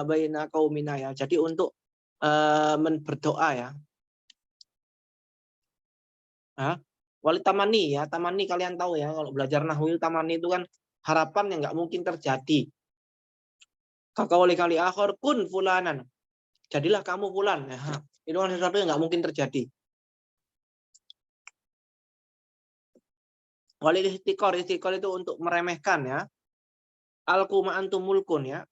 baina qaumina ya. Jadi untuk berdoa ya. Hah? Wali tamani ya, tamani kalian tahu ya, kalau belajar nahwu tamani itu kan harapan yang nggak mungkin terjadi. Kakak kali akhir kun fulanan. Jadilah kamu fulan ya. Itu kan sesuatu yang nggak mungkin terjadi. Wali ihtikor itu untuk meremehkan ya. Alkuma antum mulkun ya.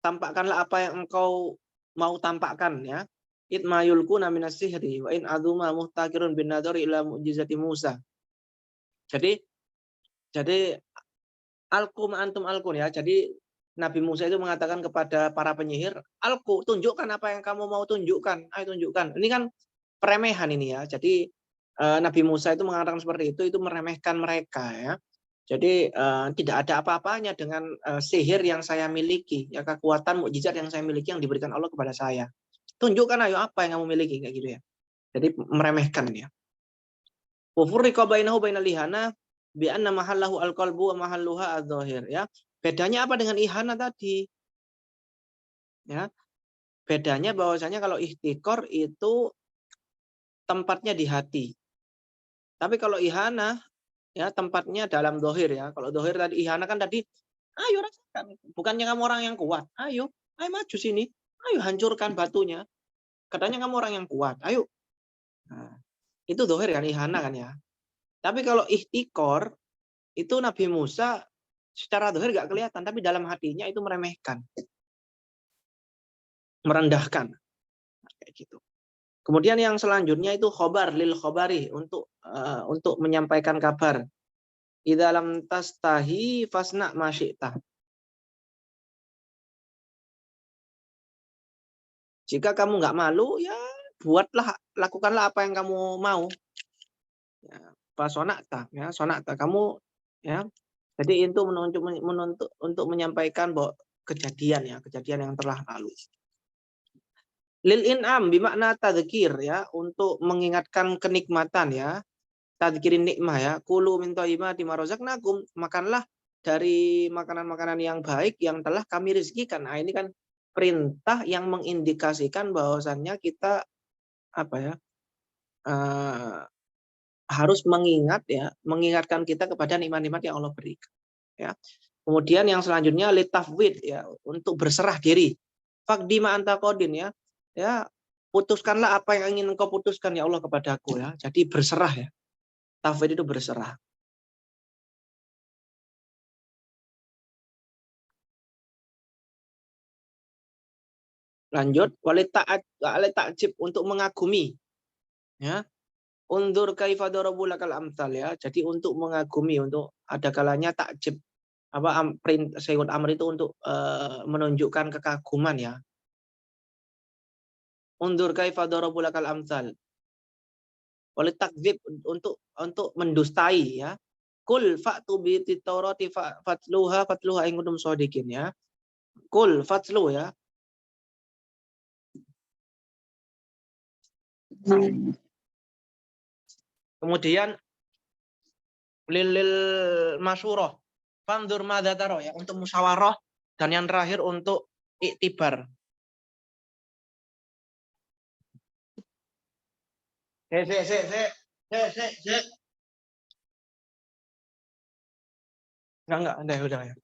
Tampakkanlah apa yang engkau mau tampakkan ya. Itma yulkuna minas sihri wa in aduma muhtakirun bin nadari ila mu'jizati Musa. Jadi alkum antum alkun ya. Jadi Nabi Musa itu mengatakan kepada para penyihir, alku, tunjukkan apa yang kamu mau tunjukkan. Ayo tunjukkan. Ini kan peremehan ini ya. Jadi Nabi Musa itu mengatakan seperti itu meremehkan mereka ya. Jadi tidak ada apa-apanya dengan sihir yang saya miliki, ya kekuatan mukjizat yang saya miliki yang diberikan Allah kepada saya. Tunjukkan ayo apa yang kamu miliki kayak gitu ya. Jadi meremehkan ya. Wa furriqa bainahu bainal ihana bi anna mahallahu alqalbu wa mahalluha adz-dzahir ya. Bedanya apa dengan ihana tadi? Ya. Bedanya bahwasanya kalau ihtikor itu tempatnya di hati. Tapi kalau ihana ya tempatnya dalam dohir ya. Kalau dohir tadi ihana kan tadi, ayo rasakan. Bukannya kamu orang yang kuat, ayo maju sini, ayo hancurkan batunya. Katanya kamu orang yang kuat, ayo. Nah, itu dohir kan ihana kan ya. Tapi kalau ihtikor itu Nabi Musa secara dohir gak kelihatan, tapi dalam hatinya itu meremehkan, merendahkan, kayak gitu. Kemudian yang selanjutnya itu khobar lil khobari, untuk menyampaikan kabar. Di dalam tastahi fasna masyitah. Jika kamu nggak malu, ya buatlah, lakukanlah apa yang kamu mau. Ya, sonakta, ya sonakta kamu, ya. Jadi itu menuntut untuk menyampaikan bahwa kejadian ya, kejadian yang telah lalu. Lil in'am bimakna tadzkir ya, untuk mengingatkan kenikmatan ya. Tadzkirin nikmah ya. Kulu min thayyibati ma razaqnakum, makanlah dari makanan-makanan yang baik yang telah kami rezekikan. Nah, ini kan perintah yang mengindikasikan bahwasannya kita apa ya? Harus mengingat ya, mengingatkan kita kepada nikmat-nikmat yang Allah berikan ya. Kemudian yang selanjutnya litafwid ya, untuk berserah diri. Faqdi ma anta qadin ya. Ya, putuskanlah apa yang ingin engkau putuskan ya Allah kepadaku ya. Jadi berserah ya. Tafwid itu berserah. Lanjut, wali ta'jib, untuk mengagumi ya. Undur kaifa darabu lakal amsal ya. Jadi untuk mengagumi, untuk ada kalanya takjib, apa Sayyid Amr itu untuk menunjukkan kekaguman ya. Undur kaifa darabu lakal amsal. Wali takdzib, untuk mendustai ya. Kul fa'tu bi taurati fatluha in kuntum shadiqin ya. Kul fatslu ya. Kemudian lil masyurah. Fandur madza taro ya, untuk musyawarah, dan yang terakhir untuk iktibar. Sik. Enggak, udah ya.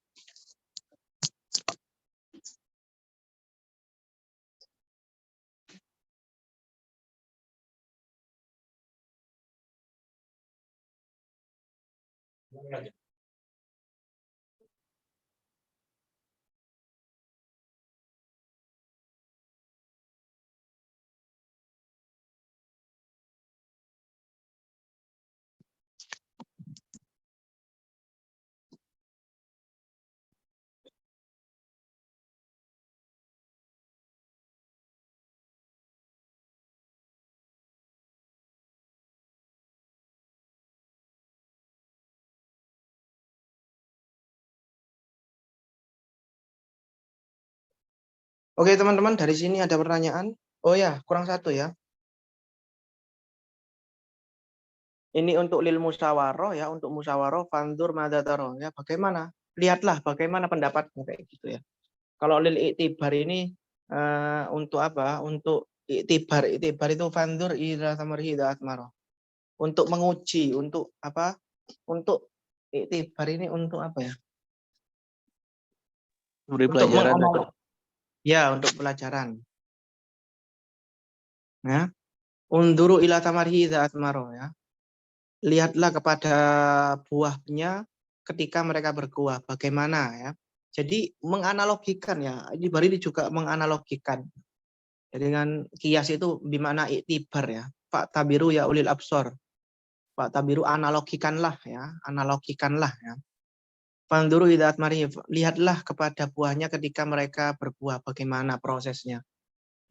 Oke teman-teman, dari sini ada pertanyaan. Oh ya, kurang satu ya. Ini untuk lil musyawarah ya, untuk musyawarah fandur madataro ya. Bagaimana? Lihatlah bagaimana pendapatmu kayak gitu ya. Kalau lil iktibar ini untuk apa? Untuk iktibar itu fandur ila samarihi asmaro. Untuk menguji, untuk apa? Untuk iktibar ini untuk apa ya? Beri Untuk pelajaran menganalog. Ya, untuk pelajaran. Ya. Unduru ila samarihi asmaro ya. Lihatlah kepada buahnya ketika mereka berbuah, bagaimana ya. Jadi menganalogikan ya, ini baru ini juga menganalogikan. Jadi dengan kias itu bimana iktibar ya. Pak tabiru ya ulil absor. Pak tabiru analogikanlah ya, analogikanlah ya. Fanduru idat mari, lihatlah kepada buahnya ketika mereka berbuah, bagaimana prosesnya.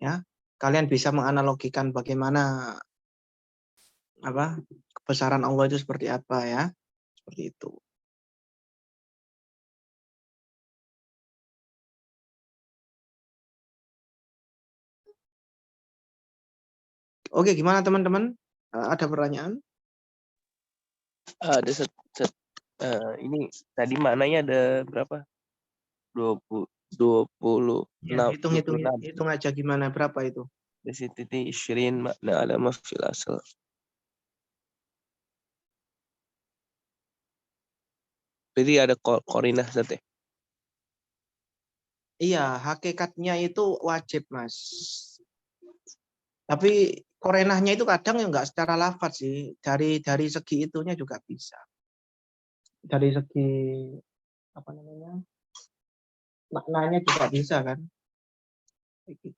Ya, kalian bisa menganalogikan bagaimana apa kebesaran Allah itu seperti apa ya, seperti itu. Oke, gimana teman-teman? Ada pertanyaan? ada ini tadi maknanya ada berapa? 26. Ya, hitung aja gimana berapa itu? Desititi isyirin makna alama fil asal. Jadi ada korinah sate. Iya, hakikatnya itu wajib, Mas. Tapi korenahnya itu kadang ya nggak secara lafaz sih. Dari segi itunya juga bisa. Dari segi apa namanya? Maknanya juga bisa kan? Gitu.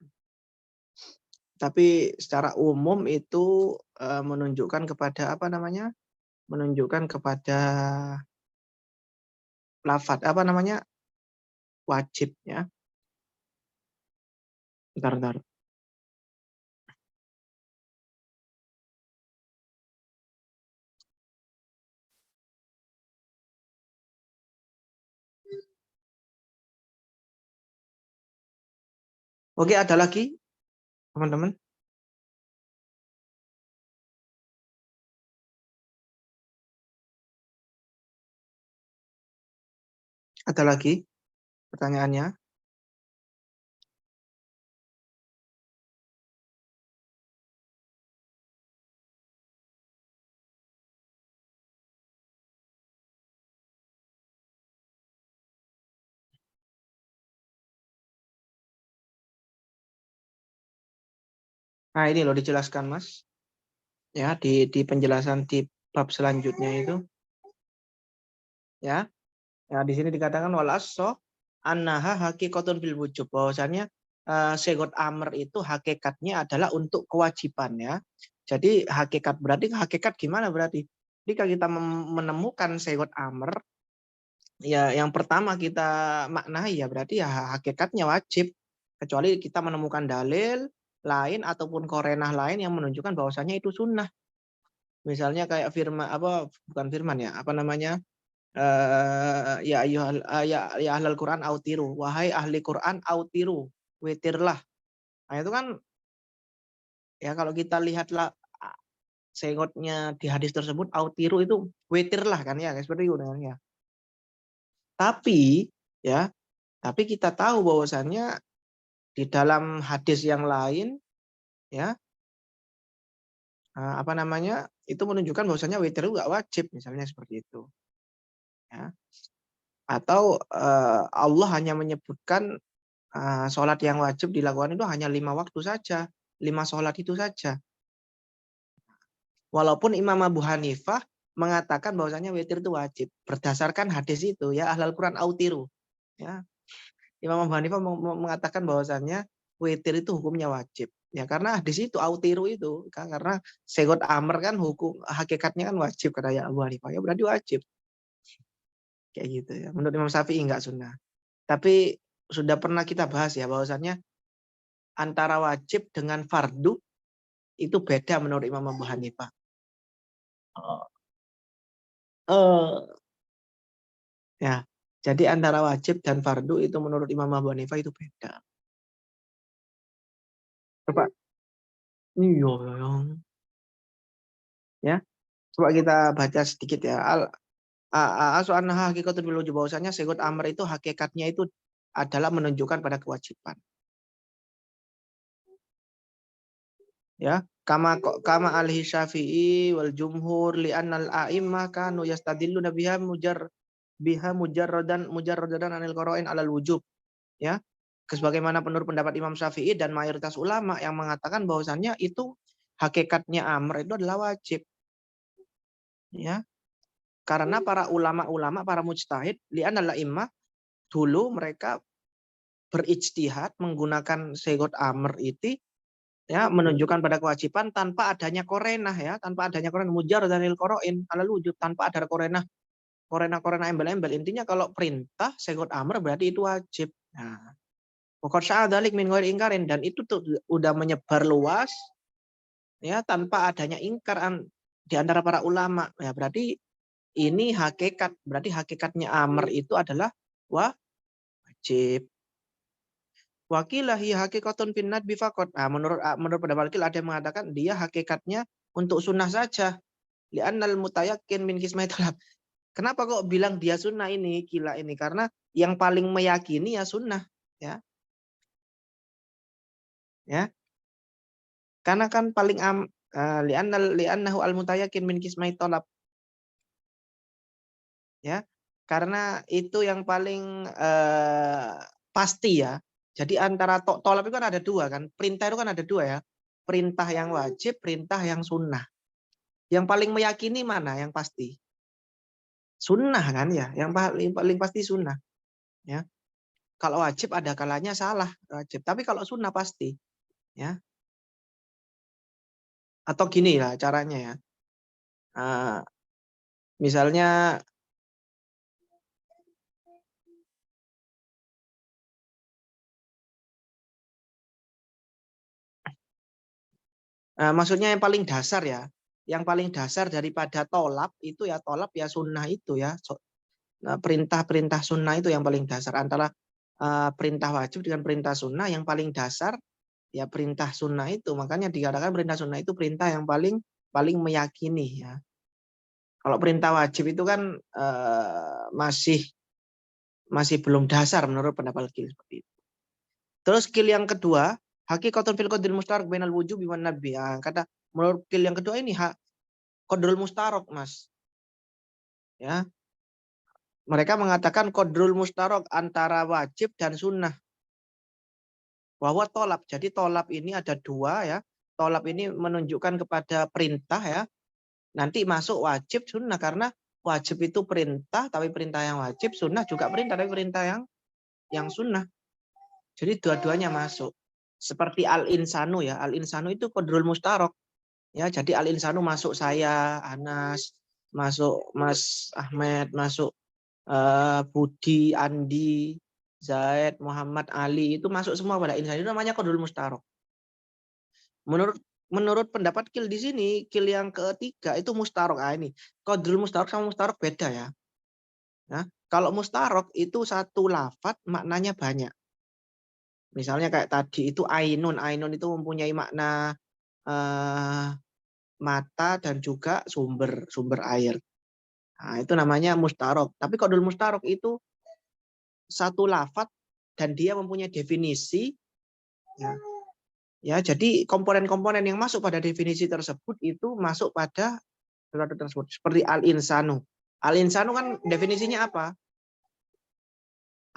Tapi secara umum itu menunjukkan kepada apa namanya? Menunjukkan kepada lafaz apa namanya? Wajibnya. Bentar. Oke, ada lagi teman-teman? Ada lagi pertanyaannya? Nah, ini loh dijelaskan, Mas. Ya, di penjelasan di bab selanjutnya itu. Ya. Ya, di sini dikatakan wal asso annaha hakikatun bil wujub. Bahwasanya segot amr itu hakikatnya adalah untuk kewajiban ya. Jadi berarti hakikat gimana berarti? Jika kita menemukan segot amr, ya yang pertama kita maknai ya berarti ya hakikatnya wajib. Kecuali kita menemukan dalil lain ataupun korenah lain yang menunjukkan bahwasanya itu sunnah. Misalnya kayak firman bukan firman ya, apa namanya? ya ahlal Quran autiru, wahai ahli Quran autiru, witirlah. Nah itu kan ya kalau kita lihatlah sengotnya di hadis tersebut autiru itu witirlah kan ya seperti itu kan ya. Tapi ya, tapi kita tahu bahwasannya di dalam hadis yang lain ya apa namanya itu menunjukkan bahwasannya witir itu nggak wajib misalnya seperti itu ya. Atau Allah hanya menyebutkan sholat yang wajib dilakukan itu hanya 5 waktu saja, 5 sholat itu saja. Walaupun Imam Abu Hanifah mengatakan bahwasanya witir itu wajib berdasarkan hadis itu ya ahlal Quran autiru ya. Imam Abu Hanifah mengatakan bahwasannya witir itu hukumnya wajib ya karena hadis itu autiru itu karena segot amr kan hukum hakikatnya kan wajib kata ya Abu Hanifah ya berarti wajib kayak gitu ya. Menurut Imam Syafi'i enggak sunnah. Tapi sudah pernah kita bahas ya bahwasannya antara wajib dengan fardu itu beda menurut Imam Abu Hanifah. Ya, jadi antara wajib dan fardu itu menurut Imam Abu Hanifah itu beda. Coba, iya, ya. Coba kita baca sedikit ya. Soal hakikatul bil wujub bahwasanya segot amr itu hakikatnya itu adalah menunjukkan pada kewajiban. Ya, kama alhi Syafi'i wal jumhur li annal a'immah kanu yastadilluna biha mujarradan anil qara'in alal wujub. Ya. Sebagaimana menurut pendapat Imam Syafi'i dan mayoritas ulama yang mengatakan bahwasannya itu hakikatnya amr itu adalah wajib. Ya. Karena para ulama-ulama, para mujtahid, li'anal a'immah dulu mereka berijtihad menggunakan segot amr itu ya menunjukkan pada kewajiban tanpa adanya korenah ya, tanpa adanya korenah mujarradanil qara'in alal wujub, tanpa ada korenah embel-embel. Intinya kalau perintah segot amr berarti itu wajib. Nah, pokok sya'adalik min ghairi ingkarin dan itu tuh udah menyebar luas ya tanpa adanya ingkar di antara para ulama. Ya berarti ini hakikat, berarti hakikatnya amr itu adalah wajib. Wakilahi hakikatun finnat bifakot. Nah, menurut pendapat wakil ada yang mengatakan dia hakikatnya untuk sunnah saja. Li'annal mutayakin min kismai talab. Kenapa kok bilang dia sunnah ini, kila ini? Karena yang paling meyakini ya sunnah. Ya. Ya. Karena kan paling li'annahu al-mutayakin min kismai talab. Ya. Karena itu yang paling pasti ya. Jadi antara tolab itu kan ada dua kan. Perintah itu kan ada dua ya. Perintah yang wajib, perintah yang sunnah. Yang paling meyakini mana yang pasti? Sunnah kan ya. Yang paling pasti sunnah. Ya. Kalau wajib ada kalanya salah wajib. Tapi kalau sunnah pasti. Ya. Atau gini lah caranya ya. Misalnya maksudnya yang paling dasar ya. Yang paling dasar daripada tolap itu ya tolap ya sunnah itu ya. Perintah-perintah sunnah itu yang paling dasar. Antara perintah wajib dengan perintah sunnah yang paling dasar ya perintah sunnah itu. Makanya dikatakan perintah sunnah itu perintah yang paling meyakini ya. Kalau perintah wajib itu kan masih belum dasar menurut pendapat Qil seperti itu. Terus Qil yang kedua, hakikatun fil qadril mustarak bainal wujubi wan nabi. Kata menurut Qil yang kedua ini qadrul mustarak, Mas. Ya. Mereka mengatakan qadrul mustarak antara wajib dan sunnah. Bahwa tolap. Jadi tolap ini ada dua ya. Tolap ini menunjukkan kepada perintah ya. Nanti masuk wajib sunnah karena wajib itu perintah tapi perintah yang wajib, sunnah juga perintah tapi perintah yang sunnah. Jadi dua-duanya masuk. Seperti al-insanu ya. Al-insanu itu qadrul mustarok. Ya, jadi al-insanu masuk saya, Anas, masuk Mas Ahmed, masuk Budi, Andi, Zaid, Muhammad, Ali itu masuk semua pada insan. Itu namanya qadrul mustarok. Menurut pendapat Qil di sini, Qil yang ketiga itu mustarok. Ini qadrul mustarok sama mustarok beda ya. Ya. Kalau mustarok itu satu lafadz maknanya banyak. Misalnya kayak tadi itu ainun. Ainun itu mempunyai makna mata dan juga sumber air. Nah, itu namanya mustarok. Tapi qadul mustarok itu satu lafadz dan dia mempunyai definisi. Ya, jadi komponen-komponen yang masuk pada definisi tersebut itu masuk pada sesuatu tersebut. Seperti al-insanu. Al-insanu kan definisinya apa?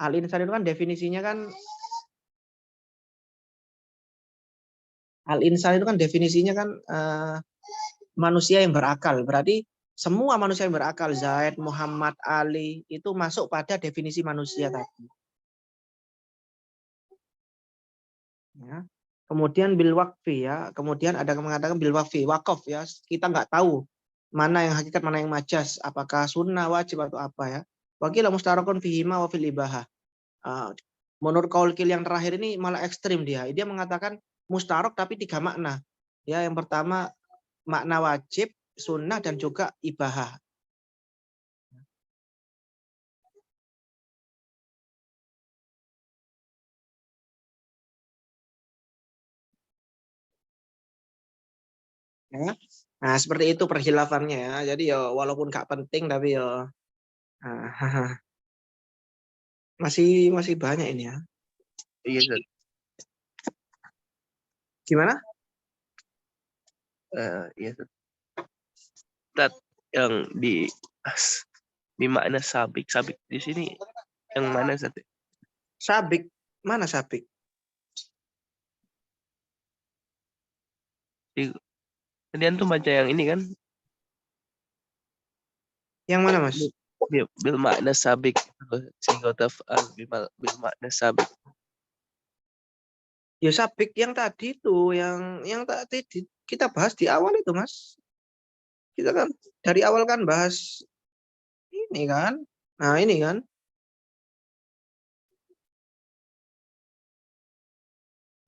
Al-insan itu kan definisinya kan manusia yang berakal. Berarti semua manusia yang berakal, Zaid, Muhammad, Ali, itu masuk pada definisi manusia tadi. Ya. Kemudian bil wakfi ya. Kemudian ada yang mengatakan bil wakfi, wakaf ya. Kita nggak tahu mana yang hakikat, mana yang majas, apakah sunnah, wajib atau apa ya. Wakil mustarakun fihima wa fil ibahah. Menurut kaulkil yang terakhir ini malah ekstrim dia. Dia mengatakan mustarok tapi 3 makna. Ya, yang pertama makna wajib, sunnah dan juga ibahah. Ya. Nah, seperti itu perhilafannya ya. Jadi ya walaupun gak penting tapi ya masih banyak ini ya. Iya, Ustaz. Gimana? Iya, Ustaz. Ustaz, yang di makna sabik di sini yang mana, Ustaz? Sabik, mana sabik? Kalian tuh baca yang ini kan? Yang mana, Mas? Bil makna sabik, sehingga taf'al bil makna sabik. Ya sabik yang tadi itu, yang tadi kita bahas di awal itu, Mas. Kita kan dari awal kan bahas ini kan. Nah, ini kan.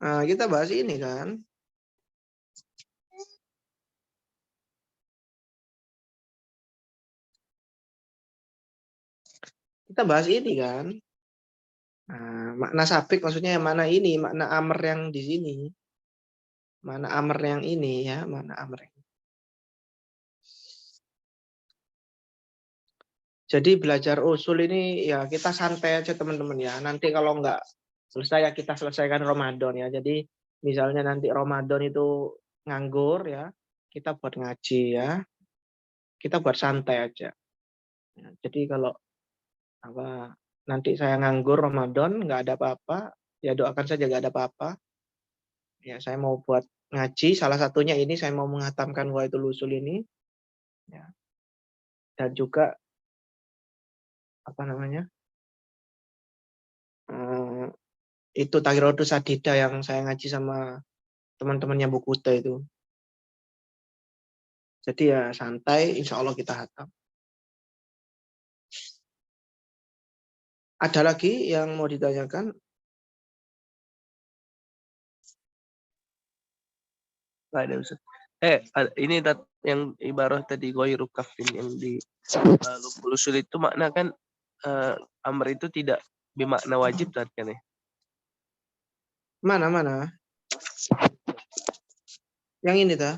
Nah, kita bahas ini kan. Kita bahas ini kan. Nah, makna sabik maksudnya yang mana ini, makna amr yang di sini. Mana amr yang ini ya, mana amr. Jadi belajar usul ini ya kita santai aja teman-teman ya. Nanti kalau nggak selesai ya kita selesaikan Ramadan ya. Jadi misalnya nanti Ramadan itu nganggur ya, kita buat ngaji ya. Kita buat santai aja. Ya, jadi kalau apa nanti saya nganggur Ramadan nggak ada apa-apa, ya doakan saja nggak ada apa-apa. Ya saya mau buat ngaji, salah satunya ini saya mau menghatamkan Wahidul Usul ini. Ya. Dan juga apa namanya? Itu Taghiratus Sadida yang saya ngaji sama teman-temannya Bu Kuta itu. Jadi ya santai, insya Allah kita hatam. Ada lagi yang mau ditanyakan? Nggak ada, Ustaz. Ini yang ibarat tadi ghairu kafin yang di Lubbul Usul itu makna kan amr itu tidak bermakna wajib kan ya? Mana? Yang ini dah.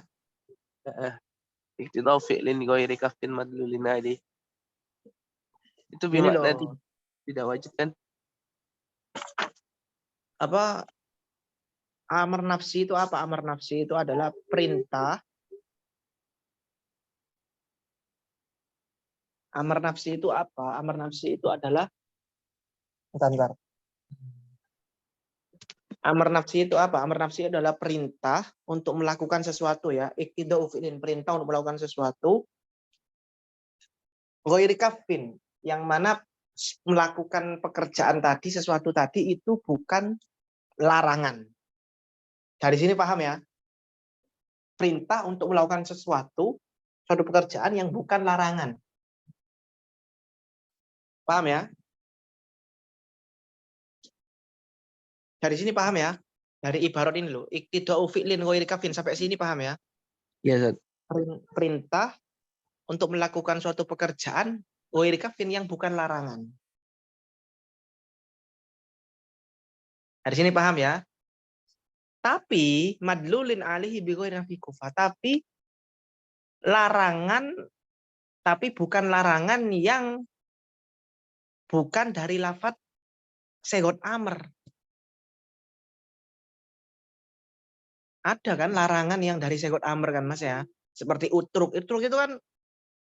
Iktidau fi'lin ghairi kafin madlulin adi. Itu Ini bermakna loh. tidak wajib kan? Apa amar nafsi itu apa? Amar nafsi itu adalah perintah. Amar nafsi itu apa? Amar nafsi itu adalah bentar. Amar nafsi itu apa? Amar nafsi adalah perintah untuk melakukan sesuatu ya. Iktidau fi'lin, perintah untuk melakukan sesuatu. Ghairi kafin, yang mana melakukan pekerjaan tadi, sesuatu tadi itu bukan larangan. Dari sini paham ya? Perintah untuk melakukan sesuatu, suatu pekerjaan yang bukan larangan. Paham ya? Dari sini paham ya? Dari ibarat ini loh, iktidau fi'lin ghairi kafin, sampai sini paham ya? Iya, Ustaz. Perintah untuk melakukan suatu pekerjaan ghairi kafin yang bukan larangan. Dari sini paham ya? Tapi madlulin alihi bi ghairi nafi kufa. Tapi larangan, tapi bukan larangan yang bukan dari lafadz segot amr. Ada kan larangan yang dari segot amr kan Mas ya? Seperti utruk. Utruk itu kan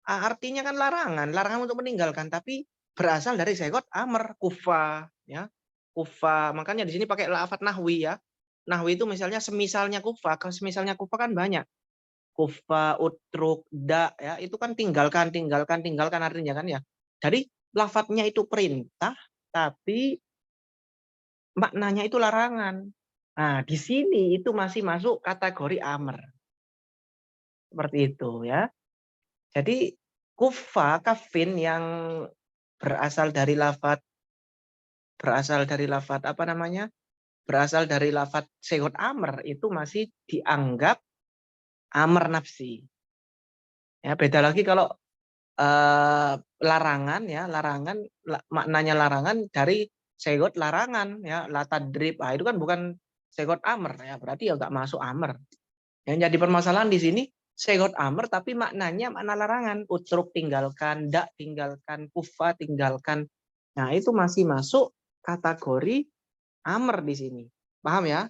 artinya kan larangan, larangan untuk meninggalkan, tapi berasal dari segot amr, kufa, ya. Kufa. Makanya di sini pakai lafadz nahwi ya. Nahwi itu misalnya semisalnya kufa, semisalnya kufa kan banyak. Kufa, utruk, da, ya, itu kan tinggalkan, tinggalkan, tinggalkan artinya kan ya. Jadi lafadznya itu perintah, tapi maknanya itu larangan. Nah, di sini itu masih masuk kategori amr. Seperti itu ya. Jadi kufa, kafin yang berasal dari lafadz apa namanya? Berasal dari lafadz segot amr itu masih dianggap amr nafsi. Ya, beda lagi kalau larangan ya, larangan maknanya larangan dari segot larangan ya, latadrib. Ah, itu kan bukan segot amr ya, berarti ya nggak masuk amr. Yang jadi permasalahan di sini segot amr tapi maknanya makna larangan. Utruk tinggalkan, dak tinggalkan, kufa tinggalkan. Nah, itu masih masuk kategori amr di sini. Paham ya?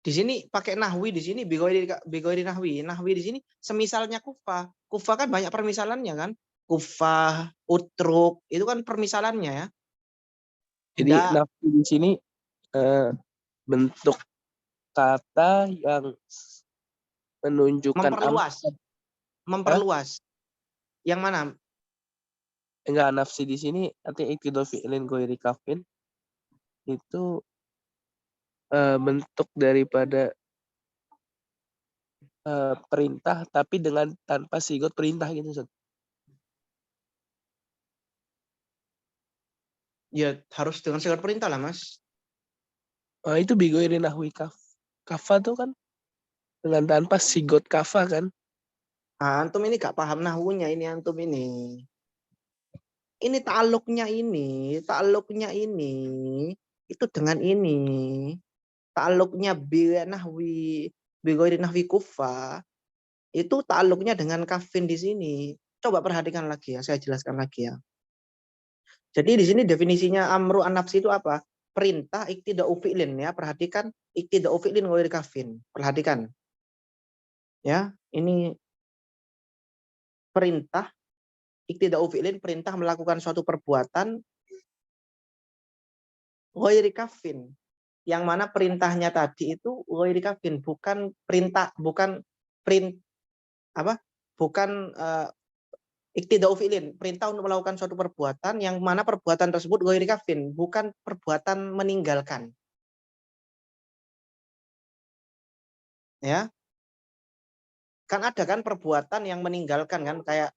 Di sini pakai nahwi, di sini bigoiri nahwi. Nahwi di sini semisalnya kufa. Kufa kan banyak permisalannya kan. Kufa, utruk, itu kan permisalannya ya. Jadi nafsi di sini bentuk kata yang menunjukkan memperluas. Yang mana? Enggak, nafsi di sini artinya iktidal fi'lin ghairi kafin itu bentuk daripada perintah tapi dengan tanpa sigot perintah gitu Ustaz. Ya harus dengan sigot perintah lah Mas. Itu bighairi nahwi kafa tuh kan dengan tanpa sigot kafa kan. Antum ini gak paham nahwunya ini antum ini. Ini ta'alluqnya ini itu dengan ini. Ta'alluqnya bi nahwi ghairi nahwi kufa itu ta'alluqnya dengan kafin di sini. Coba perhatikan lagi ya, saya jelaskan lagi ya. Jadi di sini definisinya amru an-nafsi itu apa? Perintah iktida'u fi'lin ya, perhatikan iktida'u fi'lin ghairi kafin. Perhatikan. Ya, ini perintah iktida'u fi'lin, perintah melakukan suatu perbuatan ghairi kafin. Yang mana perintahnya tadi itu ghairi kafin, bukan perintah, bukan iktida'u fi'lin, perintah untuk melakukan suatu perbuatan yang mana perbuatan tersebut ghairi kafin, bukan perbuatan meninggalkan. Ya. Kan ada kan perbuatan yang meninggalkan kan, kayak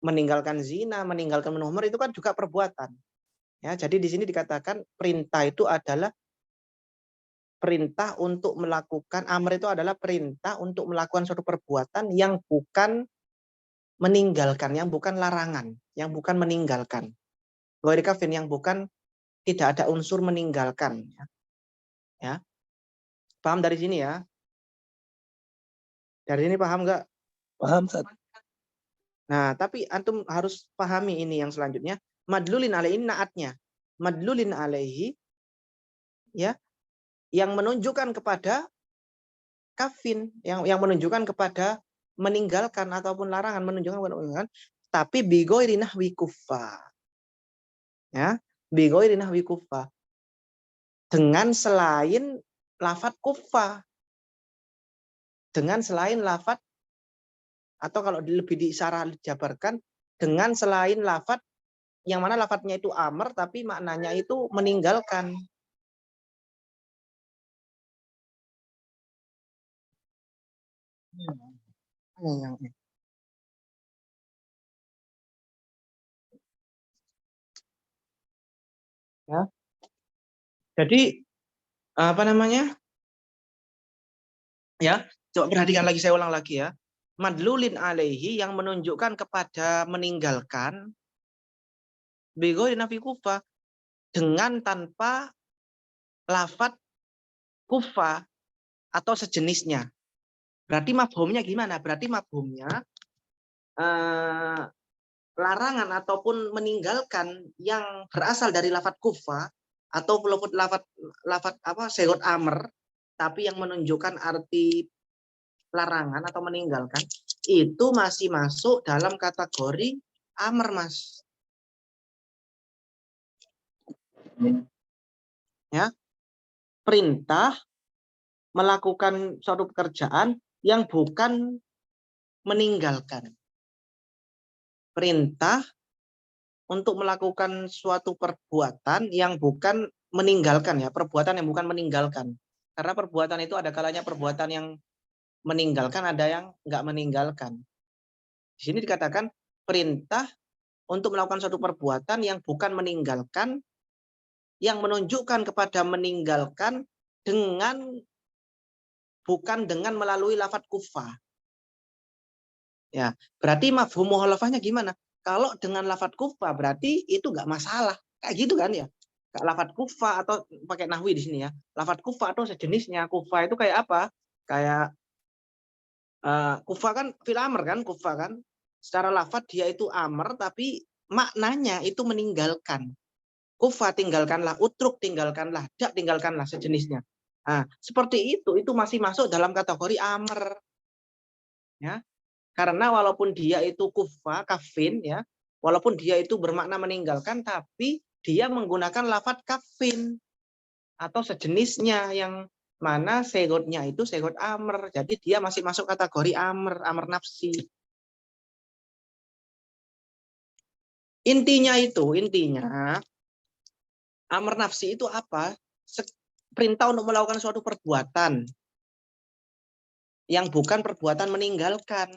meninggalkan zina, meninggalkan minum itu kan juga perbuatan. Ya, jadi di sini dikatakan perintah itu adalah perintah untuk melakukan, amr itu adalah perintah untuk melakukan suatu perbuatan yang bukan meninggalkan, yang bukan larangan, yang bukan meninggalkan. Ghairi kafin yang bukan, tidak ada unsur meninggalkan. Ya. Paham dari sini ya? Dari sini paham nggak? Paham Ustaz? Nah, tapi antum harus pahami ini yang selanjutnya. Madlulin alaihi naatnya. Madlulin alaihi ya, yang menunjukkan kepada kafin, yang menunjukkan kepada meninggalkan ataupun larangan, menunjukkan kepada meninggalkan, tapi bi ghairi nahwi kufa. Ya, bi ghairi nahwi kufa. Dengan selain lafadz kufa. Dengan selain lafadz, atau kalau lebih diisyarah dijabarkan, dengan selain lafadz yang mana lafadznya itu amr tapi maknanya itu meninggalkan. Ya. Jadi apa namanya? Ya, coba perhatikan lagi, saya ulang lagi ya. madlulin alaihi yang menunjukkan kepada meninggalkan bighairi nafi kufa dengan tanpa lafat kufa atau sejenisnya. Berarti mafhumnya gimana? Berarti mafhumnya larangan ataupun meninggalkan yang berasal dari lafat kufa atau lafat apa segot amr tapi yang menunjukkan arti larangan atau meninggalkan itu masih masuk dalam kategori amr, Mas. Ya, perintah melakukan suatu pekerjaan yang bukan meninggalkan. Perintah untuk melakukan suatu perbuatan yang bukan meninggalkan, ya, perbuatan yang bukan meninggalkan. Karena perbuatan itu ada kalanya perbuatan yang meninggalkan, ada yang nggak meninggalkan. Di sini dikatakan perintah untuk melakukan suatu perbuatan yang bukan meninggalkan, yang menunjukkan kepada meninggalkan bukan dengan melalui lafadz kufa. Ya, berarti mafhum mukhalafahnya gimana? Kalau dengan lafadz kufa berarti itu nggak masalah. Kayak gitu kan ya? Lafadz kufa atau pakai nahwi di sini ya. Lafadz kufa atau sejenisnya. Kufa itu kayak apa? Kayak kufa kan fil amr kan, kufa kan. Secara lafadz dia itu amr tapi maknanya itu meninggalkan. Kufa tinggalkanlah, utruk tinggalkanlah, dak tinggalkanlah sejenisnya. Nah, seperti itu masih masuk dalam kategori amr. Ya. Karena walaupun dia itu kufa, kafin, ya, walaupun dia itu bermakna meninggalkan, tapi dia menggunakan lafadz kafin atau sejenisnya yang mana segotnya itu segot amr. Jadi dia masih masuk kategori amr, amr nafsi. Intinya amr nafsi itu apa? Perintah untuk melakukan suatu perbuatan yang bukan perbuatan meninggalkan.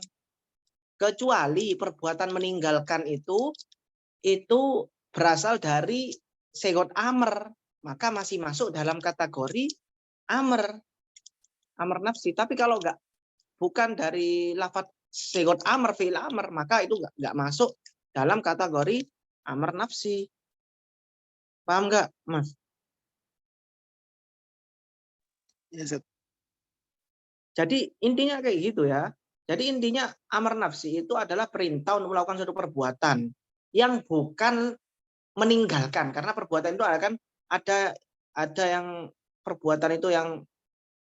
Kecuali perbuatan meninggalkan itu berasal dari segot amr, maka masih masuk dalam kategori amr nafsi. Tapi kalau bukan dari lafadz segot amr, fi'il amr, maka itu nggak masuk dalam kategori amr nafsi. Paham nggak, Mas? Ya, Jadi intinya kayak gitu ya. Jadi intinya amr nafsi itu adalah perintah untuk melakukan suatu perbuatan yang bukan meninggalkan, karena perbuatan itu kan ada yang perbuatan itu yang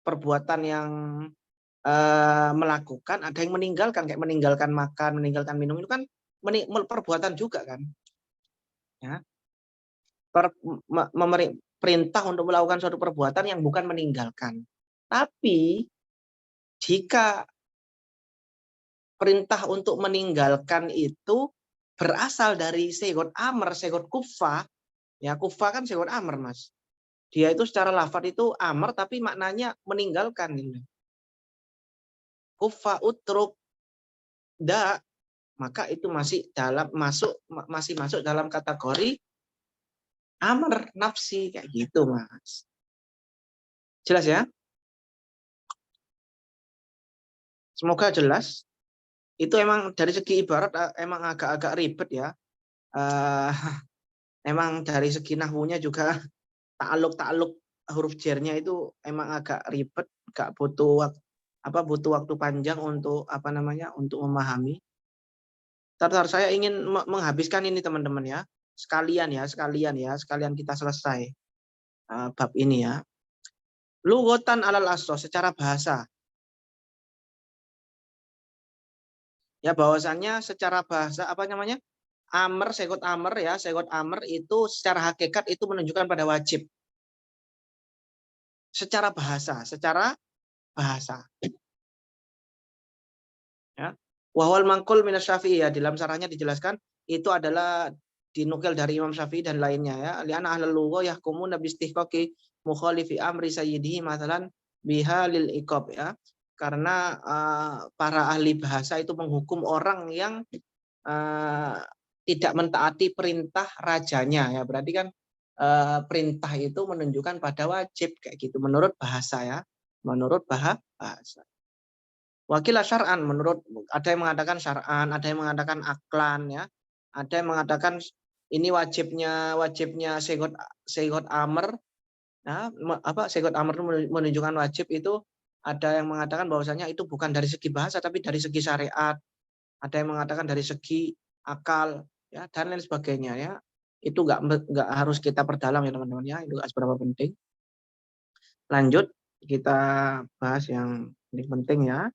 perbuatan yang melakukan, ada yang meninggalkan, kayak meninggalkan makan, meninggalkan minum itu kan perbuatan juga kan, ya. Perintah untuk melakukan suatu perbuatan yang bukan meninggalkan. Tapi jika perintah untuk meninggalkan itu berasal dari segot amr, segot kufa, ya kufa kan segot amr, Mas. Dia itu secara lafadz itu amr tapi maknanya meninggalkan. Kufa utruk da, maka itu masih masuk dalam kategori amr nafsi kayak gitu, Mas. Jelas ya? Semoga jelas. Itu emang dari segi ibarat emang agak-agak ribet ya. Emang dari segi nahwunya juga ta'aluk huruf jernya itu emang agak ribet, gak butuh waktu panjang untuk untuk memahami. Tar saya ingin menghabiskan ini teman-teman ya. Sekalian kita selesai bab ini ya. Lughatan alal asro secara bahasa. Ya bahwasannya secara bahasa amr, segot amr ya, segot amr itu secara hakikat itu menunjukkan pada wajib. Secara bahasa. Ya. Wahwal mangkul minas Syafi'i, ya, dalam sarahnya dijelaskan itu adalah dinukil dari Imam Syafi'i dan lainnya ya. Li'anna ahlul lugha yahkumuna bi istihqaqi mukhalifi amri sayyidihi mathalan bihalil iqab ya. Karena para ahli bahasa itu menghukum orang yang tidak mentaati perintah rajanya ya. Berarti kan perintah itu menunjukkan pada wajib kayak gitu menurut bahasa ya. Menurut bahasa. Wakilah syar'an, menurut ada yang mengatakan syar'an, ada yang mengatakan aklan, ya. Ada yang mengatakan ini wajibnya segot amr, ya, segot amr itu menunjukkan wajib itu. Ada yang mengatakan bahwasanya itu bukan dari segi bahasa tapi dari segi syariat. Ada yang mengatakan dari segi akal, ya, dan lain sebagainya, ya. Itu nggak harus kita perdalam ya teman-teman, ya. Itu nggak seberapa penting. Lanjut kita bahas yang penting, ya.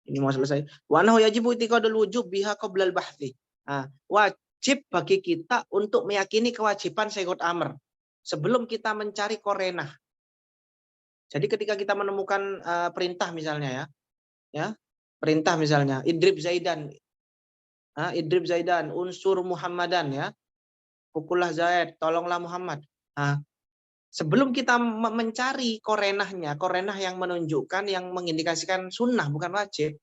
Ini mau selesai. Wa annahu yajibu i'tiqadul wujub biha qabla al-bahthi. Nah, wajib bagi kita untuk meyakini kewajiban segot amr sebelum kita mencari korenah. Jadi ketika kita menemukan perintah misalnya, ya, perintah misalnya idrib Zaidan, unsur Muhammadan, ya, pukullah Zaid, tolonglah Muhammad. Nah, sebelum kita mencari korenahnya, korenah yang menunjukkan, yang mengindikasikan sunnah bukan wajib,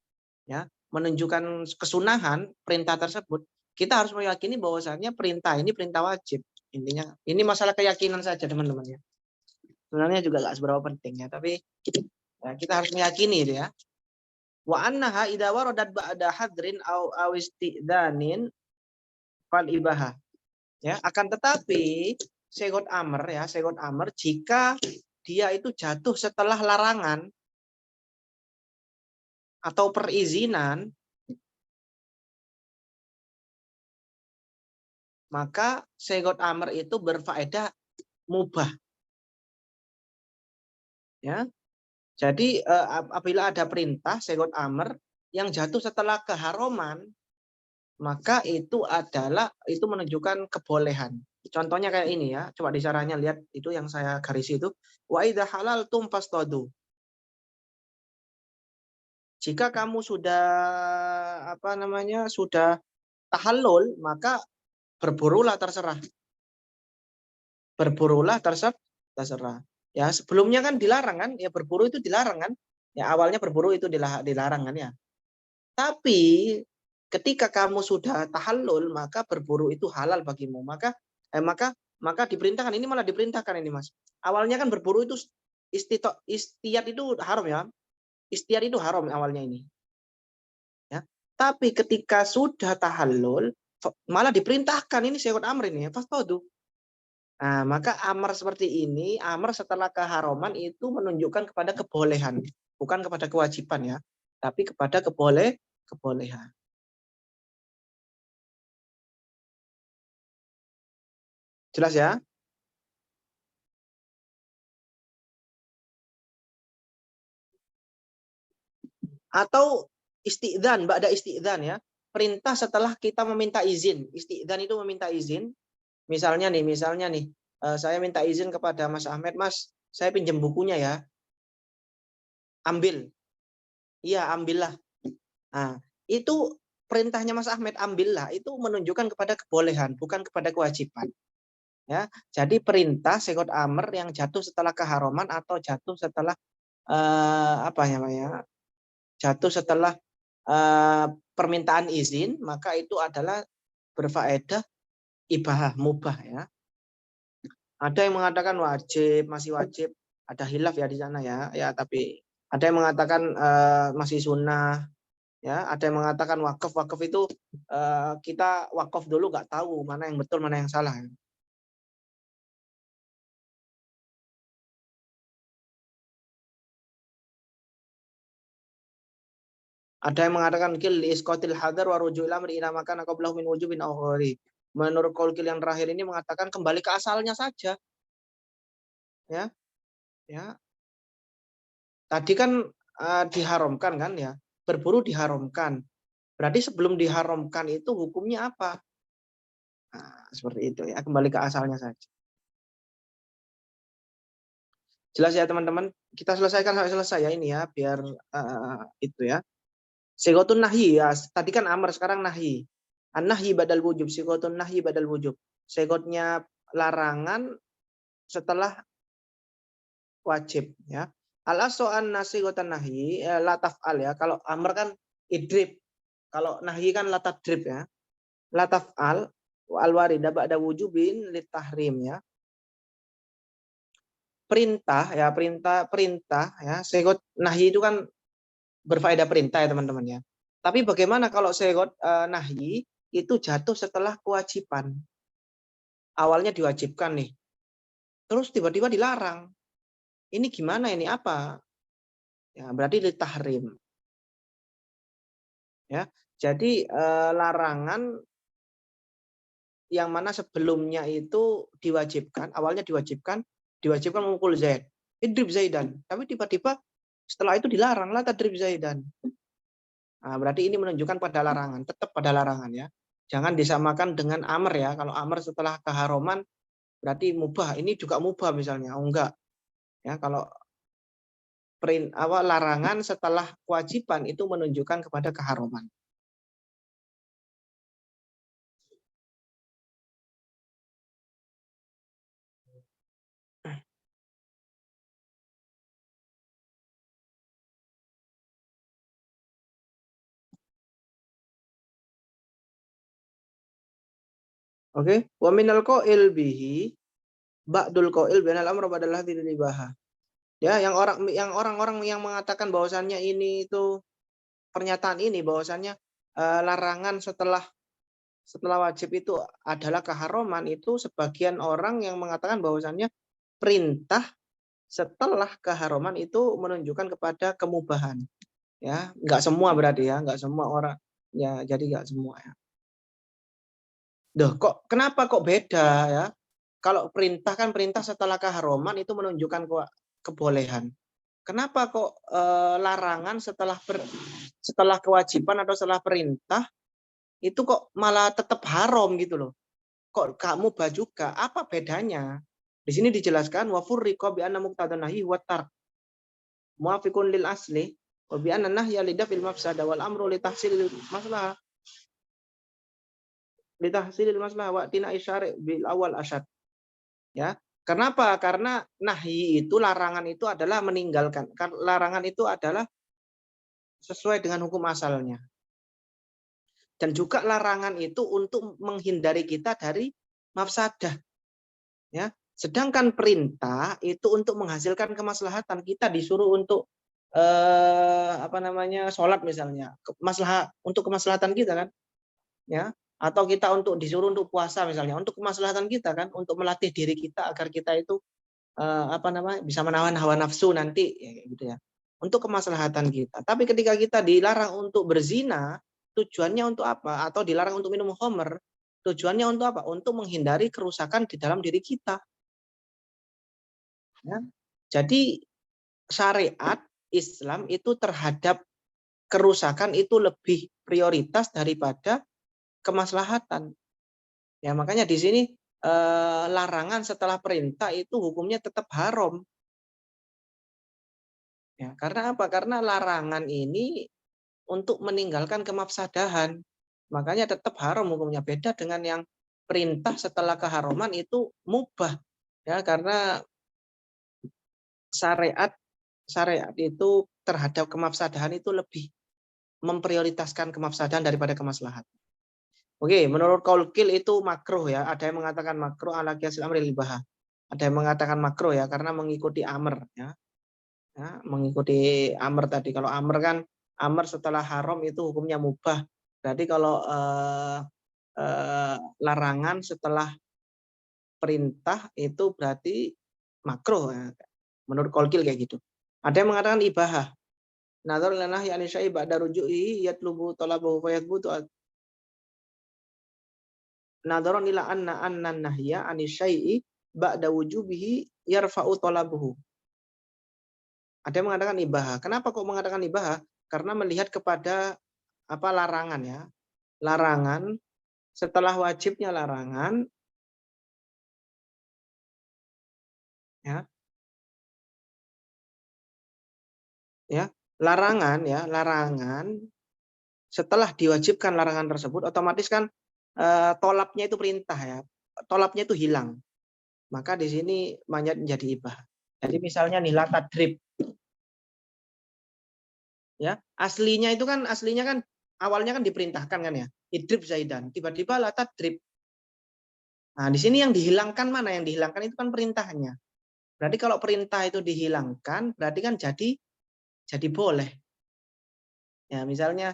ya, menunjukkan kesunahan perintah tersebut, kita harus meyakini bahwasannya perintah ini perintah wajib. Intinya ini masalah keyakinan saja teman-teman, ya. Sebenarnya juga nggak seberapa penting, ya, tapi ya, kita harus meyakini itu, ya. Wa annaha idza waradat ba'da hadrin aw istidzanin fal ibahah. Ya, akan tetapi segot amr jika dia itu jatuh setelah larangan atau perizinan, maka segot amr itu berfaedah mubah. Ya. Jadi apabila ada perintah segot amr yang jatuh setelah keharuman, maka itu menunjukkan kebolehan. Contohnya kayak ini, ya. Coba di caranya lihat itu yang saya garis itu. Wa idza halaltum fastadu. Jika kamu sudah sudah tahallul, maka berburulah terserah. Berburulah terserah. Ya, sebelumnya kan dilarang kan? Ya, berburu itu dilarang kan? Ya, awalnya berburu itu dilarang kan, ya. Tapi ketika kamu sudah tahallul, maka berburu itu halal bagimu. Maka diperintahkan, ini malah diperintahkan ini, Mas. Awalnya kan berburu itu istiyat itu haram, ya. Istiar itu haram awalnya ini. Ya. Tapi ketika sudah tahallul, malah diperintahkan ini segot amr ini, ya, fastadu. Nah, maka amar seperti ini, amar setelah keharuman itu menunjukkan kepada kebolehan, bukan kepada kewajiban, ya, tapi kepada kebolehan. Jelas, ya? Atau istidzan, ba'da istidzan, ya. Perintah setelah kita meminta izin. Istidzan itu meminta izin. Misalnya nih, saya minta izin kepada Mas Ahmed, Mas, saya pinjam bukunya, ya. Ambil. Iya, ambillah. Nah, itu perintahnya Mas Ahmed, ambillah, itu menunjukkan kepada kebolehan, bukan kepada kewajiban. Ya, jadi perintah segot amr yang jatuh setelah keharuman atau jatuh setelah jatuh setelah permintaan izin, maka itu adalah berfaedah ibahah, mubah, ya. Ada yang mengatakan wajib, masih wajib, ada hilaf ya di sana, ya. Ya, tapi ada yang mengatakan masih sunnah, ya. Ada yang mengatakan wakaf itu kita wakaf dulu, nggak tahu mana yang betul mana yang salah, ya. Ada yang mengatakan kil isqatil hadar wa ruju'il amri ila makana qablahu min wujubin aw ghairi. Menurut qaul yang terakhir ini mengatakan kembali ke asalnya saja. Ya, ya. Tadi kan diharamkan kan, ya. Berburu diharamkan. Berarti sebelum diharamkan itu hukumnya apa? Nah, seperti itu, ya. Kembali ke asalnya saja. Jelas, ya teman-teman? Kita selesaikan sampai selesai, ya, ini, ya, biar itu, ya. Sigotun nahyi, ya. Tadi kan amr, sekarang nahyi. An-nahyi badal wujub, sigotun nahyi badal wujub. Sigotnya larangan setelah wajib, ya. Al-aslu anna sigotan nahyi la taf'al, ya. Kalau amr kan idrib. Kalau nahyi kan la tadrib, ya. La taf'al al-warida ba'da wujubin litahrim, ya. Perintah, ya, perintah, ya. Sigot nahyi itu kan berfaedah perintah ya teman-teman ya. Tapi bagaimana kalau sigot nahyi itu jatuh setelah kewajiban. Awalnya diwajibkan nih, terus tiba-tiba dilarang. Ini gimana ini apa? Ya, berarti ditahrim. Ya. Jadi larangan yang mana sebelumnya itu diwajibkan, awalnya diwajibkan memukul Zaid. Idrib Zaidan. Tapi tiba-tiba setelah itu dilarang lah tadrib Zaidan. Nah, berarti ini menunjukkan pada larangan, tetap pada larangan ya. Jangan disamakan dengan amr ya. Kalau amr setelah keharuman berarti mubah. Ini juga mubah misalnya. Oh enggak. Ya, kalau larangan setelah kewajiban itu menunjukkan kepada keharuman. Oke, wa minal qail bihi ba'dul qail binal amr badalah tidak dibahas. Ya, yang orang-orang yang mengatakan bahwasannya ini itu pernyataan ini bahwasannya larangan setelah wajib itu adalah keharuman, itu sebagian orang yang mengatakan bahwasannya perintah setelah keharuman itu menunjukkan kepada kemubahan. Ya, enggak semua berarti ya, enggak semua orang. Ya, jadi enggak semua ya. Duh, kenapa kok beda ya? Kalau perintah kan perintah setelah keharuman itu menunjukkan kebolehan. Kenapa kok larangan setelah kewajiban atau setelah perintah itu kok malah tetap haram gitu loh? Kok kamu mubah juga? Apa bedanya? Di sini dijelaskan wa furriqa bi anna muqtadan nahyi wa tark muafiqun lil asli wa bi anna nahya lidafil mafsada wal amru li tahsilil maslahah wa tina isyari bil awal asyad. Ya. Kenapa? Karena nahyi itu larangan itu adalah meninggalkan. Larangan itu adalah sesuai dengan hukum asalnya. Dan juga larangan itu untuk menghindari kita dari mafsadah. Ya. Sedangkan perintah itu untuk menghasilkan kemaslahatan. Kita disuruh untuk sholat misalnya, untuk kemaslahatan kita kan, ya. Atau kita disuruh untuk puasa misalnya, untuk kemaslahatan kita kan, untuk melatih diri kita agar kita itu bisa menahan hawa nafsu nanti, ya, gitu ya. Untuk kemaslahatan kita. Tapi ketika kita dilarang untuk berzina, tujuannya untuk apa? Atau dilarang untuk minum khamr, tujuannya untuk apa? Untuk menghindari kerusakan di dalam diri kita. Ya. Jadi syariat Islam itu terhadap kerusakan itu lebih prioritas daripada kemaslahatan. Ya, makanya di sini larangan setelah perintah itu hukumnya tetap haram. Ya, karena apa? Karena larangan ini untuk meninggalkan kemafsadahan. Makanya tetap haram hukumnya. Beda dengan yang perintah setelah keharuman itu mubah. Ya, karena syariat itu terhadap kemafsadahan itu lebih memprioritaskan kemafsadahan daripada kemaslahatan. Oke, menurut Qaulqil itu makruh ya. Ada yang mengatakan makruh ala qiyasil amri lil ibahah. Ada yang mengatakan makruh ya karena mengikuti amr ya. Ya, mengikuti amr tadi. Kalau amr kan amr setelah haram itu hukumnya mubah. Berarti kalau larangan setelah perintah itu berarti makruh ya. Menurut Qaulqil kayak gitu. Ada yang mengatakan ibahah. Nadhar lana yani syai ba'da ruju'i yatlubu talabahu fa yathbutu nadharon ila anna nahya ani syai'i ba'da wujubihi yarfa'u talabuhu. Ada yang mengatakan ibahah. Kenapa kok mengatakan ibahah? Karena melihat kepada larangan ya. Larangan setelah wajibnya larangan ya. Ya, larangan setelah diwajibkan larangan tersebut otomatis kan tolapnya itu perintah ya. Tolapnya itu hilang. Maka di sini menjadi ibahah. Jadi misalnya nih latadrib ya, aslinya kan awalnya kan diperintahkan kan ya, idrib Zaidan, tiba-tiba la tadrib. Nah, di sini yang dihilangkan mana? Yang dihilangkan itu kan perintahnya. Berarti kalau perintah itu dihilangkan, berarti kan jadi boleh. Ya, misalnya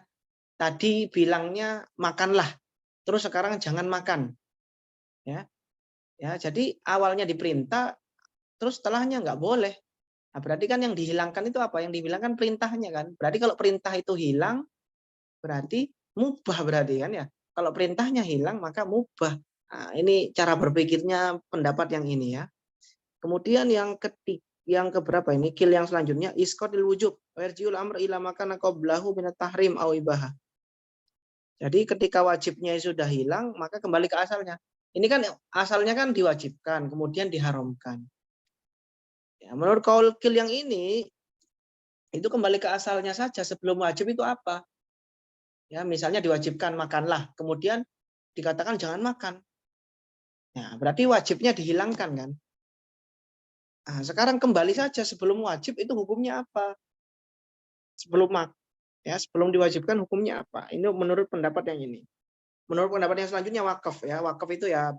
tadi bilangnya makanlah, terus sekarang jangan makan. Ya, ya. Jadi awalnya diperintah, terus setelahnya nggak boleh. Nah, berarti kan yang dihilangkan itu apa? Yang dihilangkan perintahnya kan. Berarti kalau perintah itu hilang, berarti mubah berarti kan ya. Kalau perintahnya hilang, maka mubah. Nah, ini cara berpikirnya pendapat yang ini ya. Kemudian yang keberapa ini? Kil yang selanjutnya isqatil wujub warjiul amr ila makana qablahu min tahrim au ibahah. Jadi ketika wajibnya sudah hilang, maka kembali ke asalnya. Ini kan asalnya kan diwajibkan, kemudian diharamkan. Ya, menurut kaul kil yang ini itu kembali ke asalnya saja. Sebelum wajib itu apa? Ya, misalnya diwajibkan makanlah, kemudian dikatakan jangan makan. Ya, berarti wajibnya dihilangkan kan? Nah, sekarang kembali saja sebelum wajib itu hukumnya apa? Sebelum sebelum diwajibkan hukumnya apa? Ini menurut pendapat yang ini. Menurut pendapat yang selanjutnya wakaf ya. Wakaf itu ya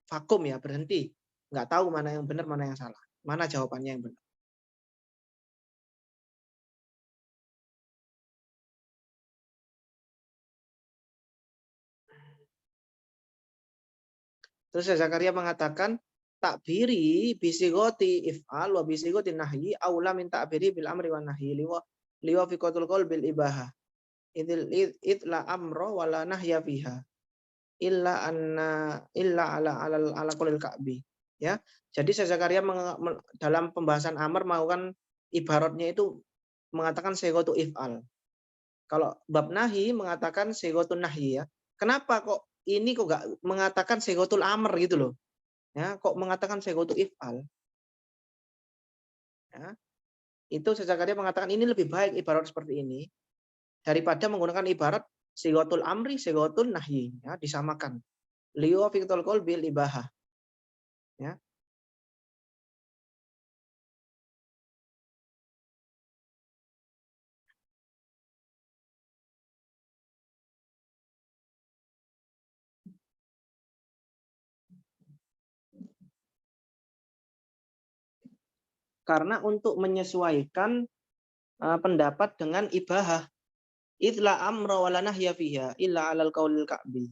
vakum ya, berhenti. Nggak tahu mana yang benar, mana yang salah. Mana jawabannya yang benar. Terus Zakaria mengatakan takbiri bisigoti if'al wa bisigoti nahyi aula min takbiri bil amri wa nahyi liwa fi qatul bil ibahah. Itla amro wala nahya fiha illa ala qulil ka'bi. Ya. Jadi Zakaria dalam pembahasan amr melakukan ibaratnya itu mengatakan segotu if'al. Kalau bab nahi mengatakan segotun nahyi ya. Kenapa kok ini kok nggak mengatakan segotul amr gitu loh? Ya, kok mengatakan segotu if'al? Ya, itu Zakaria mengatakan ini lebih baik ibarat seperti ini daripada menggunakan ibarat segotul amri, segotul nahyi. Ya, disamakan. Liwa fiqtul qol bil ibahah. Ya. Karena untuk menyesuaikan pendapat dengan ibahah. Idla amra wala nahya fiha illa alal qaulil ka'bi.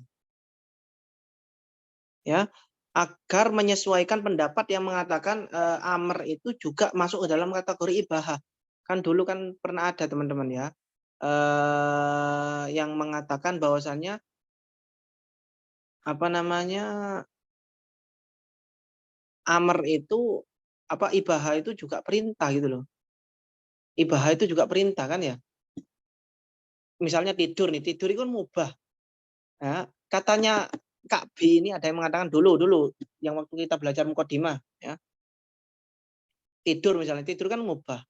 Ya, agar menyesuaikan pendapat yang mengatakan amr itu juga masuk ke dalam kategori ibahah. Kan dulu kan pernah ada teman-teman ya yang mengatakan bahwasannya apa namanya amr itu apa ibahah itu juga perintah gitu loh. Ibahah itu juga perintah kan ya. Misalnya tidur nih, tidur itu kan mubah. Ya, katanya Kak B ini ada yang mengatakan dulu yang waktu kita belajar mukadimah ya. Tidur misalnya, tidur kan mubah.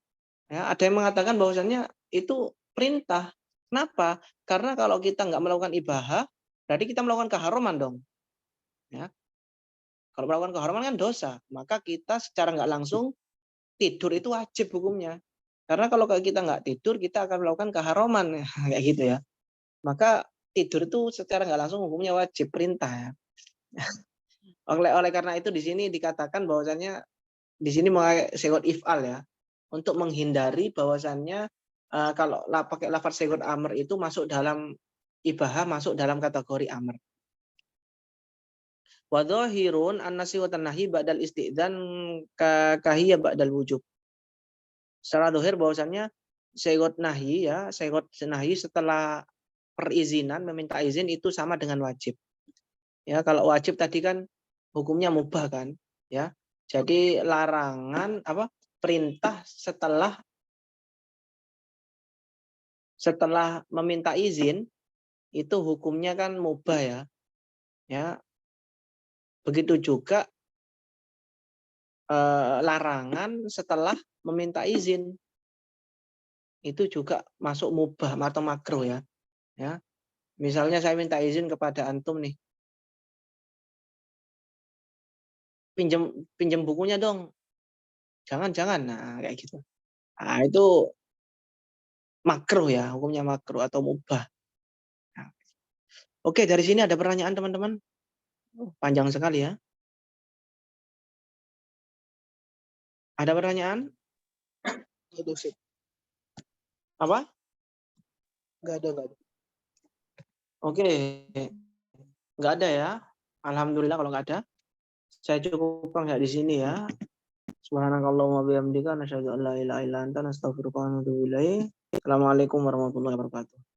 Ya, ada yang mengatakan bahwasannya itu perintah. Kenapa? Karena kalau kita nggak melakukan ibahah, berarti kita melakukan keharuman dong. Ya. Kalau melakukan keharuman kan dosa. Maka kita secara nggak langsung tidur itu wajib hukumnya. Karena kalau kita nggak tidur, kita akan melakukan keharuman. Kayak gitu ya. Maka tidur itu secara nggak langsung hukumnya wajib, perintah ya. Oleh karena itu di sini dikatakan bahwasannya di sini memakai segot if'al ya. Untuk menghindari bahwasannya kalau pakai lafaz segot amr itu masuk dalam ibahah, masuk dalam kategori amr. Wa dhahirun an-nasi wa tanahi ba'dal istidzan kahiyya ba'dal wujub. Secara zahir bahwasannya segot nahi ya, segot nahi setelah perizinan, meminta izin itu sama dengan wajib. Ya, kalau wajib tadi kan hukumnya mubah kan, ya. Jadi larangan apa? Perintah setelah meminta izin itu hukumnya kan mubah ya. Ya. Begitu juga larangan setelah meminta izin itu juga masuk mubah atau makruh ya. Ya. Misalnya saya minta izin kepada antum nih. Pinjam bukunya dong. Jangan. Nah, kayak gitu. Nah, itu makruh ya, hukumnya makruh atau mubah. Nah, oke, dari sini ada pertanyaan teman-teman. Panjang sekali ya. Ada pertanyaan? Apa? Nggak ada, nggak ada. Oke, nggak ada ya. Alhamdulillah kalau nggak ada. Saya cukupkan nggak di sini ya. Subhanakallahumma bihamdika nasyhadu an la ilaha illa anta nastaghfiruka wa natubu ilaik. Assalamualaikum warahmatullahi wabarakatuh.